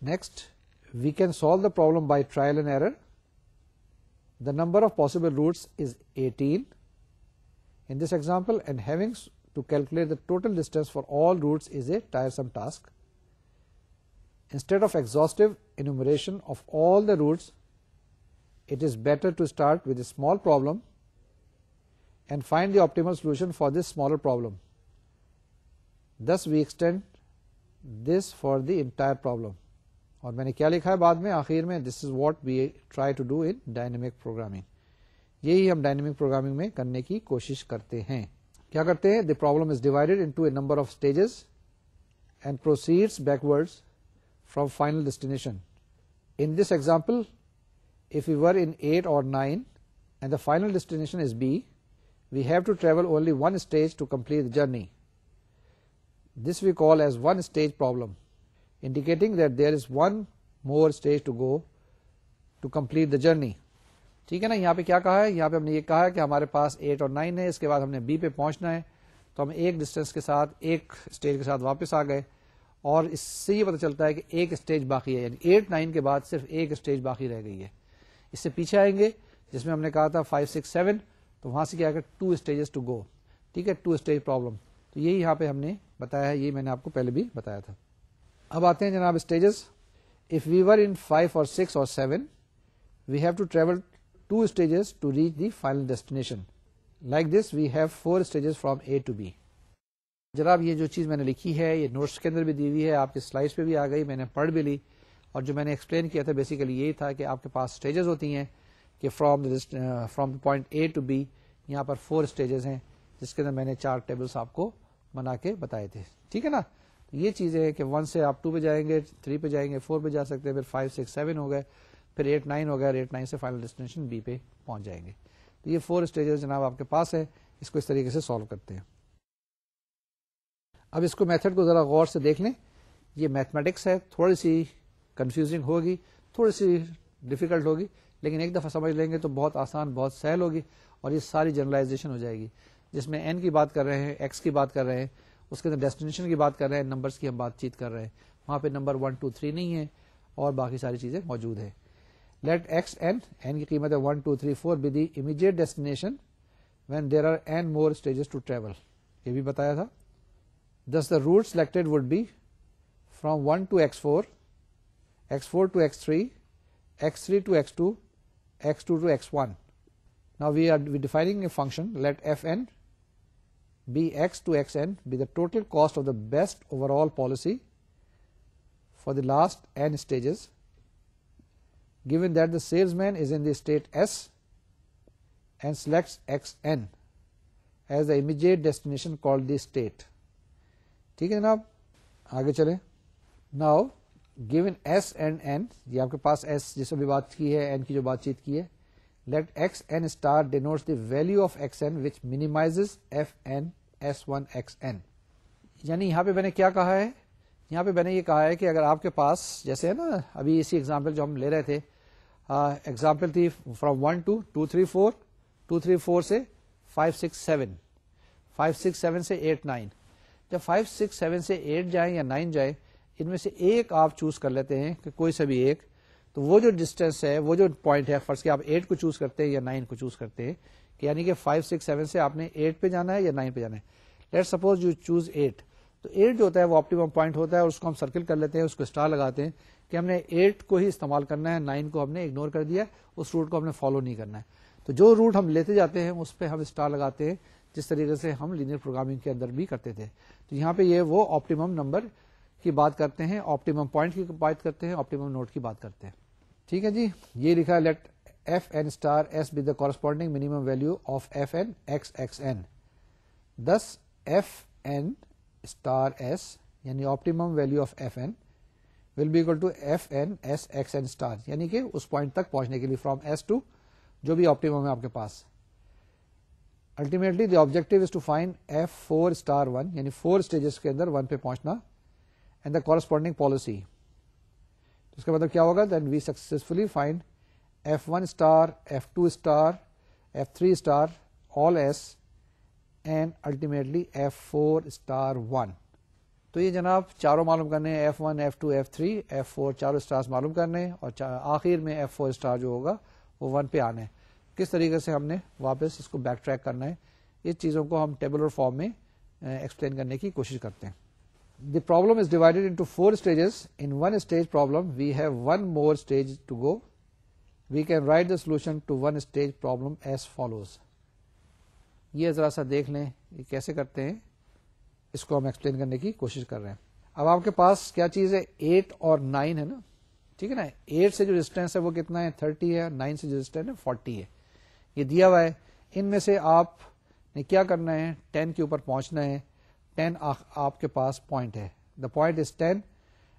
Next, we can solve the problem by trial and error. The number of possible routes is 18 in this example, and having to calculate the total distance for all routes is a tiresome task. Instead of exhaustive enumeration of all the routes, it is better to start with a small problem and find the optimal solution for this smaller problem. Thus we extend this for the entire problem. اور میں نے کیا لکھا ہے بعد میں آخر میں, this is what we try to do in dynamic programming. یہی ہم ڈائنامک پروگرامنگ میں کرنے کی کوشش کرتے ہیں. کیا کرتے ہیں, the problem is divided into a number of stages and proceeds backwards from final destination. In this example, if we were in 8 or 9 and the final destination is B, we have to travel only one stage to complete the journey. This we call as one stage problem, indicating that there is one more stage to go to complete the journey. ٹھیک ہے نا. یہاں پہ کیا کہا ہے, یہاں پہ ہم نے یہ کہا ہے کہ ہمارے پاس 8 اور 9 ہے, اس کے بعد ہم نے B پہ پہنچنا ہے, تو ہم ایک ڈسٹینس کے ساتھ ایک اسٹیج کے ساتھ واپس آ گئے, اور اس سے یہ پتہ چلتا ہے کہ ایک اسٹیج باقی ہے, یعنی 8, 9 کے بعد صرف ایک اسٹیج باقی رہ گئی ہے. اس سے پیچھے آئیں گے جس میں ہم نے کہا تھا 5, 6, 7, تو وہاں سے کیا کہ 2 اسٹیجز ٹو گو. ٹھیک ہے, 2 اسٹیج پرابلم. تو یہی یہاں پہ ہم نے بتایا ہے, یہ میں نے آپ کو پہلے بھی بتایا تھا. اب آتے ہیں جناب اسٹیجز. اف وی ور ان 5 اور 6 اور 7, we have to travel 2 stages to reach the final destination. Like this, we have 4 stages from A to B. جناب یہ جو چیز میں نے لکھی ہے یہ نوٹس کے اندر بھی دی ہوئی ہے, آپ کے سلائڈس پہ بھی آ گئی, میں نے پڑھ بھی لی, اور جو میں نے ایکسپلین کیا تھا بیسیکلی یہی تھا کہ آپ کے پاس اسٹیجز ہوتی ہیں کہ from point A to B, یہاں پر 4 اسٹیجز ہیں جس کے اندر میں نے 4 ٹیبلس آپ کو بنا کے بتائے تھے. ٹھیک ہے نا. تو یہ چیزیں ہیں کہ 1 سے آپ 2 پہ جائیں گے, 3 پہ جائیں گے, 4 پہ جا سکتے ہیں, پھر 5, 6, 7 ہو گئے, پھر 8, 9 ہو گیا, 8, 9 سے فائنل ڈیسٹینیشن B پہ پہنچ جائیں گے. تو یہ 4 اسٹیجز جناب آپ کے پاس ہے, اس کو اس طریقے سے سالو کرتے ہیں. اب اس کو میتھڈ کو ذرا غور سے دیکھ لیں. یہ میتھمیٹکس ہے, تھوڑی سی کنفیوزنگ ہوگی, تھوڑی سی ڈیفیکلٹ ہوگی, لیکن ایک دفعہ سمجھ لیں گے تو بہت آسان, بہت سہل ہوگی, اور یہ ساری جنرلائزیشن ہو جائے گی. جس میں n کی بات کر رہے ہیں, x کی بات کر رہے ہیں, اس کے اندر ڈیسٹینیشن کی بات کر رہے ہیں, نمبرز کی ہم بات چیت کر رہے ہیں, وہاں پہ نمبر 1, 2, 3 نہیں ہے, اور باقی ساری چیزیں موجود ہیں. Let x n کی قیمت ہے 1, 2, 3, 4 be the immediate destination when there are n more stages to travel. یہ بھی بتایا تھا. Thus the route selected would be from 1 to x4, x4 to x3, x3 to x2, x2 to x1. Now we are defining a function. Let fn be x to xn be the total cost of the best overall policy for the last n stages, given that the salesman is in the state S and selects xn as the immediate destination called the state. ٹھیک ہے جناب, آگے چلیں. Now given S and n, یہ آپ کے پاس S جس سے بھی بات کی ہے, n کی جو بات چیت کی ہے, let xn star denotes the value of xn which minimizes fn s1 xn. یعنی یہاں پہ میں نے کیا کہا ہے, یہاں پہ میں نے یہ کہا ہے کہ اگر آپ کے پاس جیسے ہے نا ابھی اسی ایگزامپل جو ہم لے رہے تھے, ایگزامپل تھی فرام 1 to 2 3 4, 2 3 4 سے 5 6 7, 5 6 7 سے 8 9. جب 5 6 7 سے 8 جائیں یا 9 جائے, ان میں سے ایک آپ چوز کر لیتے ہیں کہ کوئی سا بھی ایک, تو وہ جو ڈسٹینس ہے, وہ جو پوائنٹ ہے, فرض کہ آپ 8 کو چوز کرتے ہیں یا 9 کو چوز کرتے ہیں, کہ یعنی کہ 5 6 7 سے آپ نے 8 پہ جانا ہے یا 9 پہ جانا ہے. لیٹ سپوز یو چوز 8, تو 8 جو ہوتا ہے وہ آپٹیمم پوائنٹ ہوتا ہے, اور اس کو ہم سرکل کر لیتے ہیں, اس کو اسٹار لگاتے ہیں کہ ہم نے 8 کو ہی استعمال کرنا ہے, 9 کو ہم نے اگنور کر دیا, اس روٹ کو ہم نے فالو نہیں کرنا ہے. تو جو روٹ ہم لیتے جاتے ہیں اس پہ ہم اسٹار لگاتے ہیں, جس طریقے سے ہم لینئر پروگرامنگ کے اندر بھی کرتے تھے. تو یہاں پہ یہ وہ آپٹیمم نمبر کی بات کرتے ہیں, آپٹیمم پوائنٹ کی بات کرتے ہیں, آپٹیمم نوڈ کی بات کرتے ہیں. ٹھیک ہے جی, یہ لکھا let F N star S be the corresponding minimum value of F N X X N. This F N star S یعنی optimum value of F N will be equal to F N S X N star, یعنی کہ اس point تک پہنچنے کے لیے from S to جو بھی optimum ہے آپ کے پاس. Ultimately the objective is to find F 4 star 1, یعنی 4 اسٹیجز کے اندر 1 پہ پہنچنا, اینڈ دا کورسپونڈنگ پالیسی. اس کا مطلب کیا ہوگا, then we successfully find F 1 star, F 2 star, F 3 star, all S, and ultimately F 4 star 1. تو یہ جناب چاروں معلوم کرنے ہیں, ایف 1 ایف 2 ایف 3 ایف 4, چاروں اسٹارس معلوم کرنے, اور آخر میں ایف 4 اسٹار جو ہوگا وہ 1 پہ آنے. کس طریقے سے ہم نے واپس اس کو بیک ٹریک کرنا ہے, اس چیزوں کو ہم ٹیبلر فارم میں ایکسپلین کرنے کی کوشش کرتے ہیں. The problem is divided into 4 stages. In one stage problem, we have one more stage to go. We can write the solution to one stage problem as follows. یہ ذرا سا دیکھ لیں یہ کیسے کرتے ہیں, اس کو ہم ایکسپلین کرنے کی کوشش کر رہے ہیں. اب آپ کے پاس کیا چیز ہے, 8 اور 9 ہے نا, ٹھیک ہے نا. 8 سے جو ڈسٹینس ہے وہ کتنا ہے, 30 ہے, 9 سے جو ڈسٹینس ہے 40 ہے. یہ دیا ہوا ہے, ان میں سے آپ نے کیا کرنا ہے, 10 کے اوپر پہنچنا ہے. 10 آپ کے پاس پوائنٹ ہے, دا پوائنٹ از 10,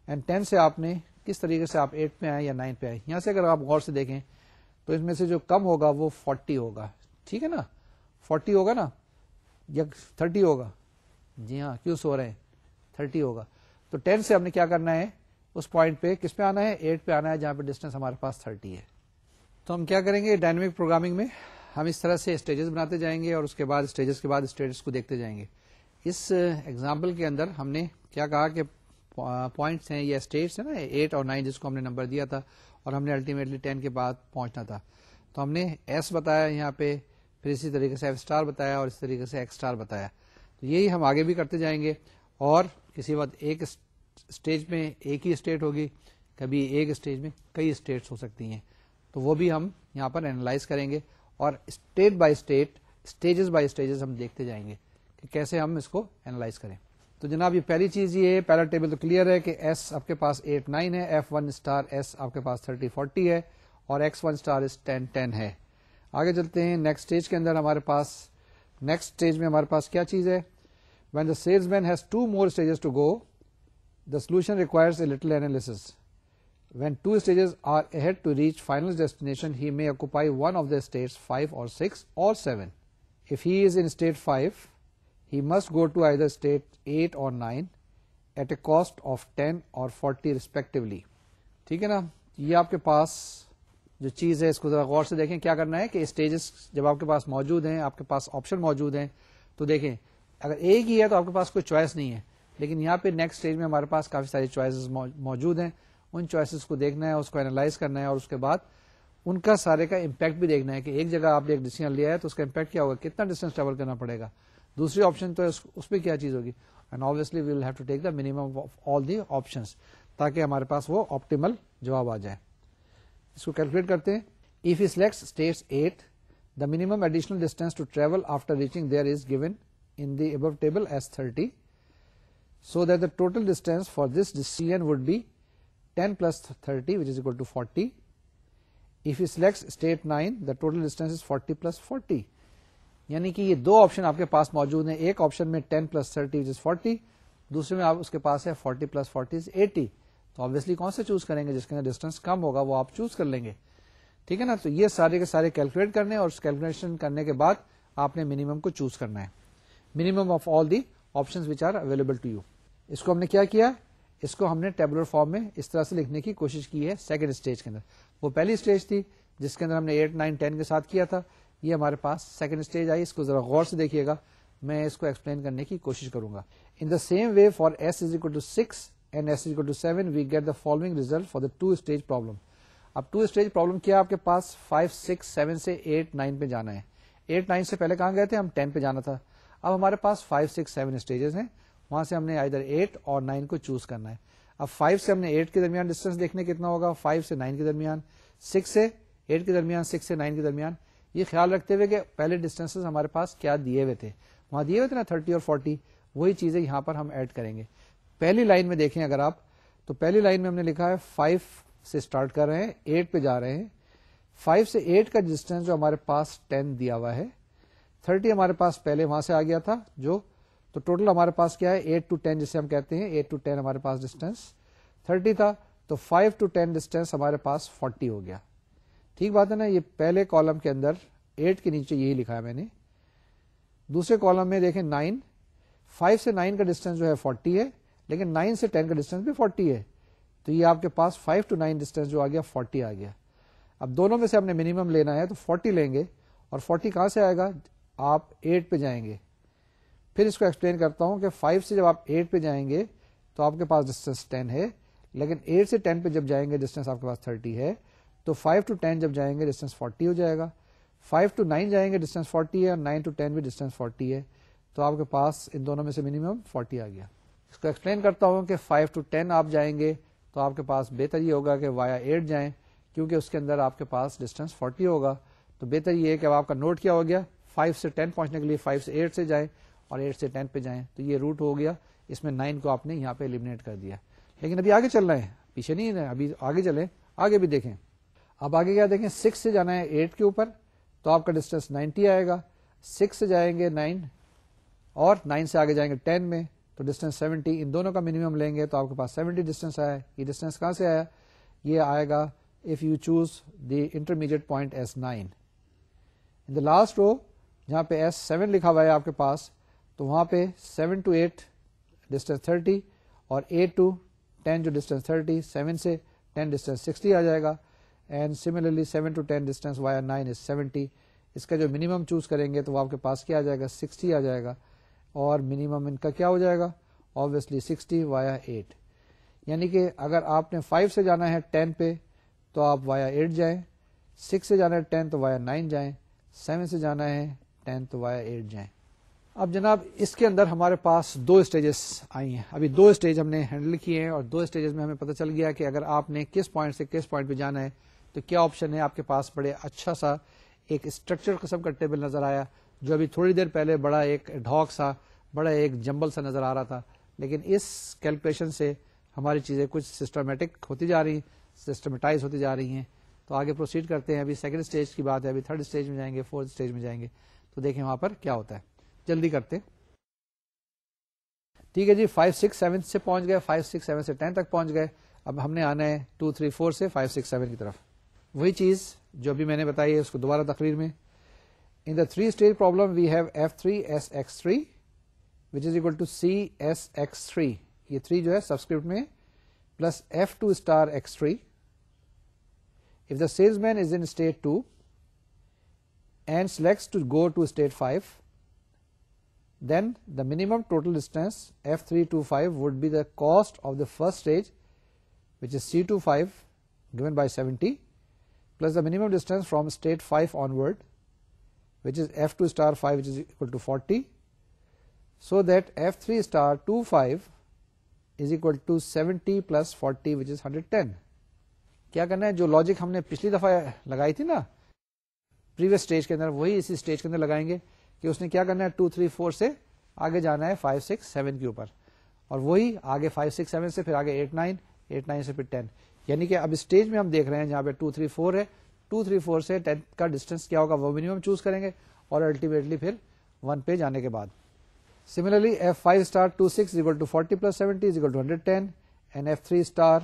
اینڈ 10 سے آپ نے کس طریقے سے آپ 8 پہ آئے یا 9 پہ آئے. یہاں سے اگر آپ غور سے دیکھیں تو اس میں سے جو کم ہوگا وہ 40 ہوگا, ٹھیک ہے نا. 40 ہوگا نا یا 30 ہوگا, جی ہاں کیوں سو رہے ہیں, 30 ہوگا. تو 10 سے ہم نے کیا کرنا ہے, اس پوائنٹ پہ کس پہ آنا ہے, 8 پہ آنا ہے, جہاں پہ ڈسٹینس ہمارے پاس 30 ہے. تو ہم کیا کریں گے, ڈائنامک پروگرامنگ میں ہم اس طرح سے اسٹیجز بناتے جائیں گے, اور اس کے بعد اسٹیجز کے بعد اسٹیٹس کو دیکھتے جائیں گے. اس ایگزامپل کے اندر ہم نے کیا کہا کہ پوائنٹس ہیں یا اسٹیٹس ہیں نا, 8 اور 9 جس کو ہم نے نمبر دیا تھا, اور ہم نے الٹیمیٹلی 10 کے بعد پہنچنا تھا. تو ہم نے ایس بتایا یہاں پہ, پھر اسی طریقے سے ایف اسٹار بتایا, اور اس طریقے سے ایکس اسٹار بتایا. تو یہی ہم آگے بھی کرتے جائیں گے, اور کسی وقت ایک اسٹیج میں ایک ہی اسٹیٹ ہوگی, کبھی ایک اسٹیج میں کئی اسٹیٹس ہو سکتی ہیں. تو وہ بھی ہم یہاں پر اینالائز کریں گے, اور state by state, stages by stages ہم دیکھتے جائیں گے کہ کیسے ہم اس کو اینالائز کریں. تو جناب یہ پہلی چیز یہ ہے, پہلا ٹیبل تو کلیئر ہے کہ ایس آپ کے پاس 8 9 ہے, ایف 1 اسٹار ایس آپ کے پاس 30 40 ہے, اور ایکس 1 اسٹار اس 10 10 ہے. آگے چلتے ہیں نیکسٹ اسٹیج کے اندر. ہمارے پاس نیکسٹ اسٹیج میں ہمارے پاس کیا چیز ہے, when the salesman has 2 more stages to go, the solution requires a little analysis. When 2 stages are ahead to reach final destination, he may occupy one of the states 5 or 6 or 7. If he is in state 5, he must go to either state 8 or 9 at a cost of 10 or 40 respectively. ٹھیک ہے نا. یہ آپ کے پاس جو چیز ہے اس کو ذرا غور سے دیکھیں. کیا کرنا ہے کہ اسٹیجز جب آپ کے پاس موجود ہیں, آپ کے پاس آپشن موجود ہیں, تو دیکھیں اگر ایک ہی ہے تو آپ کے پاس کوئی چوائس نہیں ہے, لیکن یہاں پہ نیکسٹ اسٹیج میں ہمارے پاس کافی ساری چوائسز موجود ہیں. ان چوائسز کو دیکھنا ہے, اس کو اینالائز کرنا ہے, اور اس کے بعد ان کا سارے کا امپیکٹ بھی دیکھنا ہے کہ ایک جگہ آپ نے ایک ڈیسیژن لیا ہے تو اس کا امپیکٹ کیا ہوگا, کتنا ڈسٹینس ٹریول کرنا پڑے گا. دوسری آپشن تو اس پہ کیا چیز ہوگی, and obviously we will have to take the minimum of all the options, تاکہ ہمارے پاس وہ آپٹیمل جواب آ جائے. اس کو کیلکولیٹ کرتے ہیں. If he selects states 8, the minimum additional distance to travel after reaching there is given in the above table as 30, so that the total distance for this decision would be 10 plus 30, which is equal to 40. If he selects state 9, the total distance is 40 plus 40. یعنی کہ یہ دو option آپ کے پاس موجود ہیں. ایک option میں 10 plus 30 which is 40, دوسرے میں آپ اس کے پاس ہے 40 plus 40 is 80. تو obviously کون سے چوز کریں گے, جس کے اندر ڈسٹینس کم ہوگا وہ آپ چوز کر لیں گے. ٹھیک ہے نا. تو یہ سارے کے سارے کیلکولیٹ کرنے اور اس کیلکولیشن کرنے کے بعد آپ نے منیمم کو چوز کرنا ہے, minimum of all the options which are available to you. اس کو ہم نے کیا کیا, اس کو ہم نے ٹیبولر فارم میں اس طرح سے لکھنے کی کوشش کی ہے سیکنڈ اسٹیج کے اندر. وہ پہلی اسٹیج تھی جس کے اندر ہم نے 8 9 10 کے ساتھ کیا تھا. یہ ہمارے پاس سیکنڈ اسٹیج آئی. اس کو ذرا غور سے دیکھیے گا, میں اس کو ایکسپلین کرنے کی کوشش کروں گا. In the same way for S is equal to 6 and S is equal to 7 we get the following result for the 2 stage problem. اب 2 اسٹیج پرابلم کیا آپ کے پاس 5 6 7 سے 8 9 پہ جانا ہے. 8 9 سے پہلے کہاں گئے تھے, ہم 10 پہ جانا تھا. اب ہمارے پاس 5 6 7 اسٹیجز ہیں, وہاں سے ہم نے ادھر 8 اور 9 کو چوز کرنا ہے. اب 5 سے ہم نے 8 کے درمیان ڈسٹینس دیکھنے کتنا ہوگا, 5 سے 9 کے درمیان, 6 سے 8 کے درمیان, 6 سے 9 کے درمیان. یہ خیال رکھتے ہوئے کہ پہلے ڈسٹینس ہمارے پاس کیا دیے ہوئے تھے, وہاں دیے ہوئے تھے نا 30 اور 40, وہی چیزیں یہاں پر ہم ایڈ کریں گے. پہلی لائن میں دیکھیں اگر آپ, تو پہلی لائن میں ہم نے لکھا ہے 5 سے اسٹارٹ کر رہے ہیں, 8 پہ جا رہے ہیں. 5 سے 8 کا ڈسٹینس جو ہمارے پاس 10 دیا ہوا ہے, 30 ہمارے پاس پہلے وہاں سے آ گیا تھا جو, تو ٹوٹل ہمارے پاس کیا ہے 8 to 10 جسے ہم کہتے ہیں, 8 to 10 ہمارے پاس ڈسٹینس 30 تھا, تو 5 to 10 ڈسٹینس ہمارے پاس 40 ہو گیا. ٹھیک بات ہے نا. یہ پہلے کالم کے اندر 8 کے نیچے یہی لکھا ہے میں نے. دوسرے کالم میں دیکھیں 9, 5 سے 9 کا ڈسٹینس جو ہے 40 ہے, لیکن 9 سے 10 کا ڈسٹینس بھی 40 ہے, تو یہ آپ کے پاس 5 to 9 ڈسٹینس جو آ گیا 40 آ گیا. اب دونوں میں سے ہم نے منیمم لینا ہے تو 40 لیں گے, اور 40 کہاں سے آئے گا, آپ 8 پہ جائیں گے. پھر اس کو ایکسپلین کرتا ہوں کہ 5 سے جب آپ 8 پہ جائیں گے تو آپ کے پاس ڈسٹینس 10 ہے, لیکن 8 سے 10 پہ جب جائیں گے ڈسٹینس آپ کے پاس 30 ہے, تو 5 to 10 جب جائیں گے ڈسٹینس 40 ہو جائے گا. 5 to 9 جائیں گے ڈسٹینس 40 ہے, اور 9 to 10 بھی ڈسٹینس 40 ہے, تو آپ کے پاس ان دونوں میں سے منیمم 40 آ گیا. اس کو ایکسپلین کرتا ہوں کہ 5 to 10 آپ جائیں گے تو آپ کے پاس بہتر یہ ہوگا کہ وایا 8 جائیں, کیونکہ اس کے اندر آپ کے پاس ڈسٹینس 40 ہوگا. تو بہتر یہ ہے کہ اب آپ کا نوٹ کیا ہو گیا, 5 سے 10 پہنچنے کے لیے 5 سے 8 سے جائیں اور 8 سے 10 پہ جائیں, تو یہ روٹ ہو گیا. اس میں 9 کو آپ نے یہاں پہ ایلیمنیٹ کر دیا. لیکن ابھی آگے چل رہے ہیں, پیچھے نہیں ہے, ابھی آگے چلیں, آگے بھی دیکھیں. اب آگے کیا دیکھیں, 6 سے جانا ہے 8 کے اوپر, تو آپ کا ڈسٹینس 90 آئے گا. 6 سے جائیں گے 9, اور 9 سے آگے جائیں گے 10 میں, تو ڈسٹینس 70. ان دونوں کا منیمم لیں گے تو آپ کے پاس 70 ڈسٹینس آیا. یہ ڈسٹینس کہاں سے آیا, یہ آئے گا if you choose the intermediate point S 9. In the last row جہاں پہ ایس 7 لکھا ہوا ہے آپ کے پاس, تو وہاں پہ 7 to 8 ڈسٹینس 30, اور 8 to 10 جو ڈسٹینس 30, 7 سے 10 ڈسٹینس 60 آ جائے گا. اینڈ سملرلی 7 to 10 ڈسٹینس وایا 9 از 70. اس کا جو منیمم چوز کریں گے تو وہ آپ کے پاس کیا آ جائے گا, 60 آ جائے گا, اور منیمم ان کا کیا ہو جائے گا, obviously 60 وایا 8. یعنی کہ اگر آپ نے 5 سے جانا ہے 10 پہ تو آپ وایا 8 جائیں, 6 سے جانا ہے 10 تو وایا 9 جائیں, 7 سے جانا ہے 10 تو وایا 8 جائیں. اب جناب اس کے اندر ہمارے پاس 2 اسٹیجز آئی ہیں. ابھی 2 اسٹیج ہم نے ہینڈل کیے ہیں, اور 2 اسٹیجز میں ہمیں پتہ چل گیا کہ اگر آپ نے کس پوائنٹ سے کس پوائنٹ پہ جانا ہے تو کیا آپشن ہے. آپ کے پاس بڑے اچھا سا ایک اسٹرکچر قسم کا ٹیبل نظر آیا, جو ابھی تھوڑی دیر پہلے بڑا ایک ڈھاک سا, بڑا ایک جمبل سا نظر آ رہا تھا. لیکن اس کیلکولیشن سے ہماری چیزیں کچھ سسٹمیٹک ہوتی جا رہی ہیں, سسٹمیٹائز ہوتی جا رہی ہیں. تو آگے پروسیڈ کرتے ہیں. ابھی سیکنڈ اسٹیج کی بات ہے, ابھی تھرڈ اسٹیج میں جائیں گے, فورتھ اسٹیج میں جائیں گے, تو دیکھیں وہاں پر کیا ہوتا ہے. جلدی کرتے. ٹھیک ہے جی, 5 6 7 سے پہنچ گئے, 5 6 7 سے 10 تک پہنچ گئے. اب ہم نے آنا ہے 2 3 4 سے 5 6 7 کی طرف. وہی چیز جو بھی میں نے بتائی ہے اس کو دوبارہ تقریر میں. In the 3 stage problem we have F3SX3 which is equal to CSX3. یہ 3 جو ہے سبسکرپٹ میں, plus F2 star X3. If the salesman is in state 2 and selects to go to state 5, then the minimum total distance F325 would be the cost of the first stage, which is C25 given by 70, plus the minimum distance from state 5 onward, which is F2 star 5, which is equal to 40, so that F3 star 25 is equal to 70 plus 40, which is 110. کیا کرنا ہے, جو logic ہم نے پچھلی دفعہ لگائی تھی نا پریویس اسٹیج کے اندر, وہی اسی اسٹیج کے اندر لگائیں گے کہ اس نے کیا کرنا ہے 2 3 4 سے آگے جانا ہے 5 6 7 کے اوپر, اور وہی آگے 5 6 7 سے پھر آگے 8 9 8 9 سے پھر 10. یعنی کہ اب اسٹیج میں ہم دیکھ رہے ہیں جہاں پہ 2 3 4 ہے, 2 3 4 سے 10 کا ڈسٹینس کیا ہوگا وہ منیمم چوز کریں گے, اور الٹیمیٹلی پھر 1 پہ جانے کے بعد. Similarly, F5 star 26 is equal to 40 plus 70 is equal to 110, and F3 star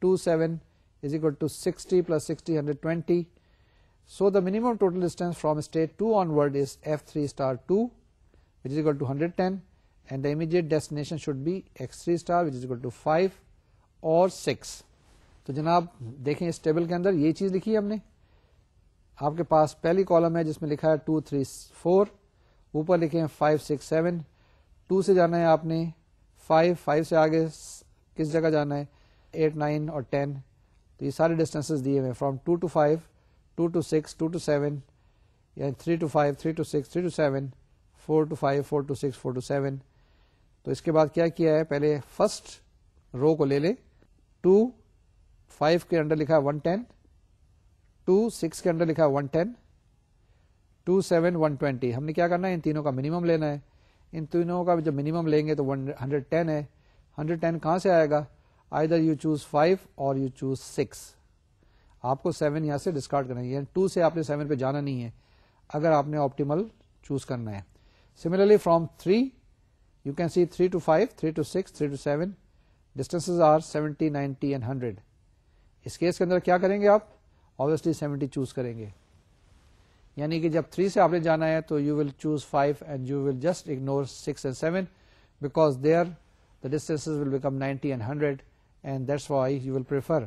27 is equal to 60 plus 60 120, So the minimum total distance from stage 2 onward is f3 star 2, which is equal to 110, and the immediate destination should be x3 star, which is equal to 5 or 6. تو جناب دیکھیں اس table کے اندر یہ چیز لکھی ہے ہم نے. آپ کے پاس پہلی کالم ہے جس میں لکھا ہے 2 3 4, اوپر لکھے ہیں 5 6 7. 2 سے جانا ہے آپ نے 5, 5 سے آگے کس جگہ جانا ہے 8 9 اور 10. تو یہ سارے ڈسٹینسز دیے ہوئے فرام 2 to 5, 2 to 6, 2 to 7, یا 3 to 5, 3 to 6, 3 to 7, 4 to 5, 4 to 6, 4 to 7. تو اس کے بعد کیا کیا ہے, پہلے فرسٹ رو کو لے لے. 2 5 کے انڈر لکھا ہے 110, 2 6 کے انڈر لکھا ہے 110, 2 7 120. ہم نے کیا کرنا ہے, ان تینوں کا منیمم لینا ہے. ان تینوں کا جب منیمم لیں گے تو 110 ہے. 110 کہاں سے آئے گا, either you choose 5 or you choose 6. آپ کو 7 یہاں سے ڈسکارڈ کرنا ہے, یعنی 2 سے آپ نے 7 پہ جانا نہیں ہے اگر آپ نے آپٹیمل چوز کرنا ہے. Similarly from 3 you can see 3 to 5, 3 to 6, 3 to 7. distances are 70, 90 and 100. Us case کے اندر کیا کریں گے آپ, obviously 70 چوز کریں گے. یعنی کہ جب 3 سے آپ نے جانا ہے تو you will choose 5 and you will just ignore 6 and 7 because there the distances will become 90 and 100 and that's why you will prefer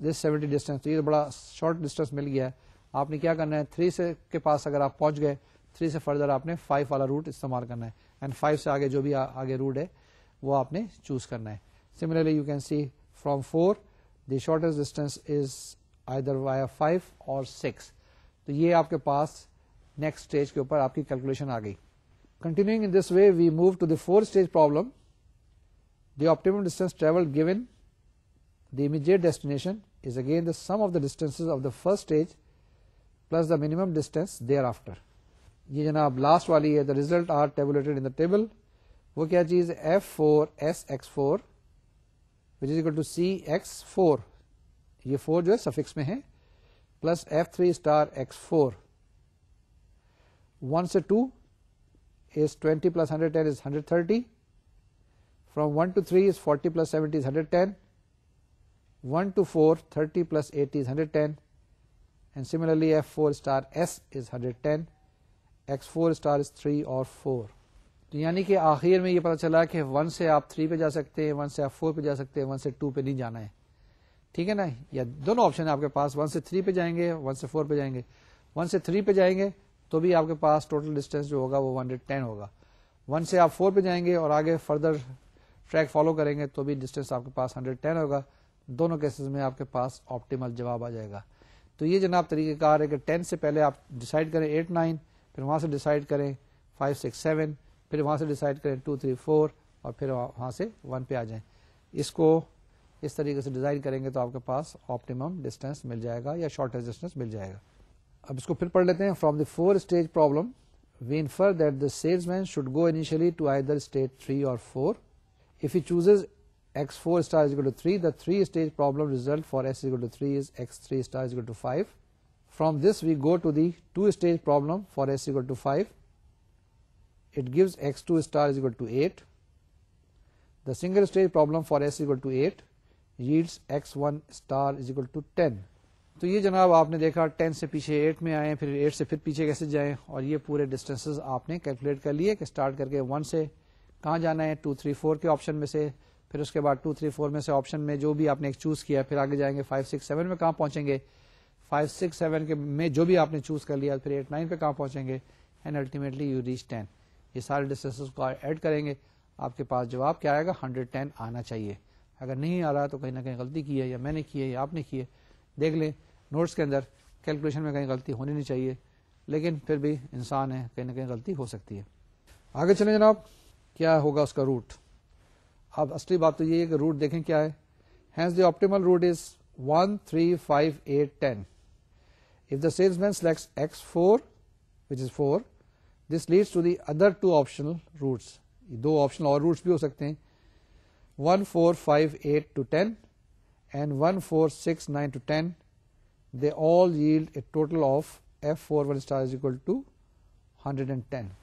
this 70 distance. تو یہ بڑا شارٹ ڈسٹینس مل گیا ہے. آپ نے کیا کرنا ہے, 3 سے کے پاس اگر آپ پہنچ گئے, 3 سے فردر آپ نے 5 والا روٹ استعمال کرنا ہے, اینڈ 5 سے آگے جو بھی آگے روٹ ہے وہ آپ نے چوز کرنا ہے. Similarly you can see from 4 the shortest distance is either via 5 اور 6. تو یہ آپ کے پاس نیکسٹ اسٹیج کے اوپر آپ کی کیلکولیشن آ گئی. Continuing in this way we move to the 4th stage problem. The optimum distance travel given the immediate destination is again the sum of the distances of the first stage plus the minimum distance thereafter. یہ جناب last والی ہے. the result are tabulated in the table. وہ کیا چیز ہے, f4 sx4 which is equal to cx4, یہ 4 جو ہے سفکس میں ہے, plus f3 star x4. 1 سے 2 is 20 plus 110 is 130. From 1 to 3 is 40 plus 70 is 110. 1 to 4, 30 plus 80 is 110, and similarly f4 star s is 110, x4 star is 3 or 4. تو یعنی کہ آخر میں یہ پتا چلا کہ 1 سے آپ 3 پہ جا سکتے ہیں, 1 سے آپ 4 پہ جا سکتے ہیں, 1 سے 2 پہ نہیں جانا ہے. ٹھیک ہے نا, یا دونوں آپشن ہیں آپ کے پاس, 1 سے 3 پہ جائیں گے, 1 سے 4 پہ جائیں گے. 1 سے 3 پہ جائیں گے تو بھی آپ کے پاس ٹوٹل ڈسٹینس جو ہوگا وہ 110 ہوگا. 1 سے آپ 4 پہ جائیں گے اور آگے فردر ٹریک فالو کریں گے تو بھی ڈسٹینس آپ کے پاس 110 ہوگا. دونوں کیسز میں آپ کے پاس آپٹیمل جواب آ جائے گا. تو یہ جناب طریقہ کار ہے کہ 10 سے پہلے آپ ڈیسائیڈ کریں 8 9, پھر وہاں سے ڈیسائیڈ کریں 5 6 7, پھر وہاں سے ڈیسائیڈ کریں 2 3 4, اور پھر وہاں سے 1 پہ آ جائیں. اس کو اس طریقے سے ڈیزائن کریں گے تو آپ کے پاس آپٹیمم ڈسٹینس مل جائے گا یا شارٹیسٹ ڈسٹینس مل جائے گا. اب اس کو پھر پڑھ لیتے ہیں. From the 4th stage problem we infer that the salesman should go initially to either stage 3 اور 4. If he chooses x4 star is equal to 3, the 3 stage problem result for s is equal to 3 is x3 star is equal to 5. From this we go to the 2 stage problem for s is equal to 5. It gives x2 star is equal to 8. The single stage problem for s is equal to 8 yields x1 star is equal to 10. تو یہ جناب آپ نے دیکھا 10 سے پیچھے 8 میں آئے, پھر 8 سے پھر پیچھے کیسے جائیں, اور یہ پورے ڈسٹینسز آپ نے کیلکولیٹ کر لیے کہ اسٹارٹ کر کے 1 سے کہاں جانا ہے, 2 3 4 کے آپشن میں سے, پھر اس کے بعد 2 3 4 میں سے آپشن میں جو بھی آپ نے ایک چوز کیا, پھر آگے جائیں گے 5 6 7 میں کہاں پہنچیں گے, 5 6 7 کے میں جو بھی آپ نے چوز کر لیا, پھر 8 9 پہ کہاں پہنچیں گے, اینڈ الٹیمیٹلی یو ریچ 10. یہ سارے ڈسٹینسز کو ایڈ کریں گے, آپ کے پاس جواب کیا آئے گا, 110 آنا چاہیے. اگر نہیں آ رہا تو کہیں نہ کہیں غلطی کی ہے, یا میں نے کی ہے یا آپ نے کی ہے. دیکھ لیں نوٹس کے اندر کیلکولیشن میں کہیں غلطی ہونی نہیں چاہیے, لیکن پھر بھی انسان ہے, کہیں نہ کہیں غلطی ہو سکتی ہے. آگے چلیں جناب, کیا ہوگا اس کا روٹ. اب اصلی بات تو یہ ہے کہ روٹ دیکھیں کیا ہے. Hence the optimal route is 1 3 5 8 10. If the salesman selects x4 which is 4, this leads to the other 2 optional routes. 2 optional اور routes بھی ہو سکتے ہیں, 1 4 5 8 to 10 and 1 4 6 9 to 10. They all yield a total of f41 star is equal to 110.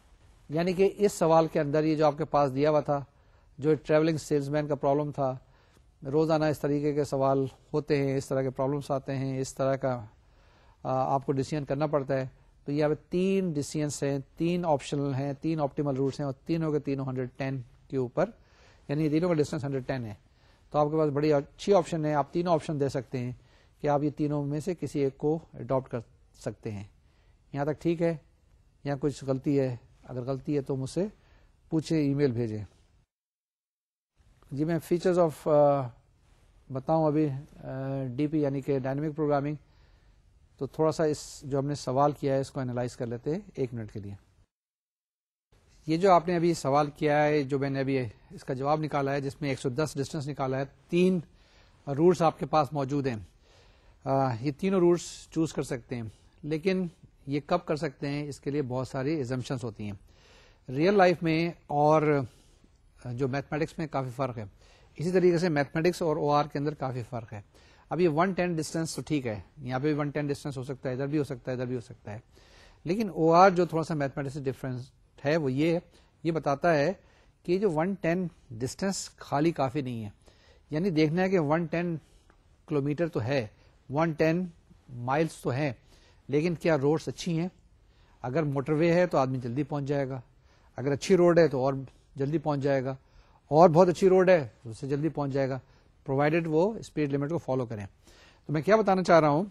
یعنی کہ اس سوال کے اندر یہ جو آپ کے پاس دیا ہوا تھا, جو ٹریولنگ سیلس مین کا پرابلم تھا, روزانہ اس طریقے کے سوال ہوتے ہیں, اس طرح کے پرابلمس آتے ہیں, اس طرح کا آپ کو ڈیسیژن کرنا پڑتا ہے. تو یہاں پہ 3 ڈیسیژنس ہیں, 3 آپشنل ہیں, 3 آپٹیمل روٹس ہیں, اور تینوں کے تینوں 110 کے اوپر, یعنی یہ تینوں کا ڈسٹینس 110 ہے. تو آپ کے پاس بڑی اچھی آپشن ہے, آپ تینوں آپشن دے سکتے ہیں کہ آپ یہ تینوں میں سے کسی ایک کو اڈاپٹ کر سکتے ہیں. یہاں تک ٹھیک ہے یا کچھ غلطی ہے؟ اگر غلطی ہے تو مجھ سے پوچھیں, ای میل بھیجیں. جی میں فیچرز آف بتاؤں ابھی ڈی پی یعنی کہ ڈائنامک پروگرامنگ. تو تھوڑا سا اس جو ہم نے سوال کیا ہے اس کو انالائز کر لیتے ہیں 1 منٹ کے لیے. یہ جو آپ نے ابھی سوال کیا ہے, جو میں نے ابھی اس کا جواب نکالا ہے, جس میں 110 ڈسٹینس نکالا ہے, 3 روٹس آپ کے پاس موجود ہیں. یہ تینوں روٹس چوز کر سکتے ہیں, لیکن یہ کب کر سکتے ہیں اس کے لیے بہت ساری ایزمپشنس ہوتی ہیں. ریئل لائف میں اور جو میتھمیٹکس میں کافی فرق ہے. اسی طریقے سے میتھمیٹکس اور او آر کے اندر کافی فرق ہے. اب یہ 110 ڈسٹینس تو ٹھیک ہے, یہاں پہ بھی 110 ڈسٹینس ہو سکتا ہے, ادھر بھی ہو سکتا ہے, ادھر بھی ہو سکتا ہے. لیکن او آر جو تھوڑا سا میتھمیٹکس سے ڈفرینس ہے وہ یہ بتاتا ہے کہ جو 110 ڈسٹینس خالی کافی نہیں ہے. یعنی دیکھنا ہے کہ 110 کلومیٹر تو ہے, 110 مائلس تو ہے, لیکن کیا روڈس اچھی ہیں؟ اگر موٹر وے ہے تو آدمی جلدی پہنچ جائے گا, اگر اچھی روڈ ہے تو اور جلدی پہنچ جائے گا, اور بہت اچھی روڈ ہے تو اس سے جلدی پہنچ جائے گا, پرووائڈیڈ وہ اسپیڈ لمٹ کو فالو کریں. تو میں کیا بتانا چاہ رہا ہوں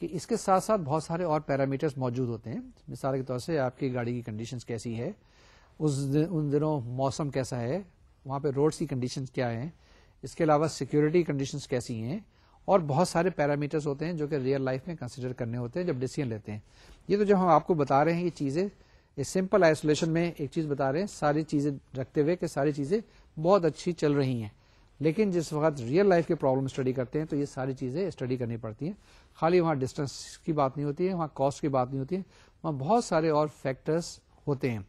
کہ اس کے ساتھ ساتھ بہت سارے اور پیرامیٹرز موجود ہوتے ہیں. مثال کے طور سے آپ کی گاڑی کی کنڈیشنز کیسی ہے, ان دنوں موسم کیسا ہے, وہاں پہ روڈس کی کنڈیشنز کیا ہیں, اس کے علاوہ سیکورٹی کنڈیشنز کیسی ہیں, اور بہت سارے پیرامیٹرز ہوتے ہیں جو کہ ریئل لائف میں کنسیڈر کرنے ہوتے ہیں جب ڈیسیژن لیتے ہیں. یہ تو جو ہم آپ کو بتا رہے ہیں یہ چیزیں سمپل آئسولیشن میں ایک چیز بتا رہے ہیں, ساری چیزیں رکھتے ہوئے کہ ساری چیزیں بہت اچھی چل رہی ہیں. لیکن جس وقت ریئل لائف کے پرابلم اسٹڈی کرتے ہیں تو یہ ساری چیزیں اسٹڈی کرنی پڑتی ہیں. خالی وہاں ڈسٹینس کی بات نہیں ہوتی ہے, وہاں کاسٹ کی بات نہیں ہوتی ہے, وہاں بہت سارے اور فیکٹرز ہوتے ہیں.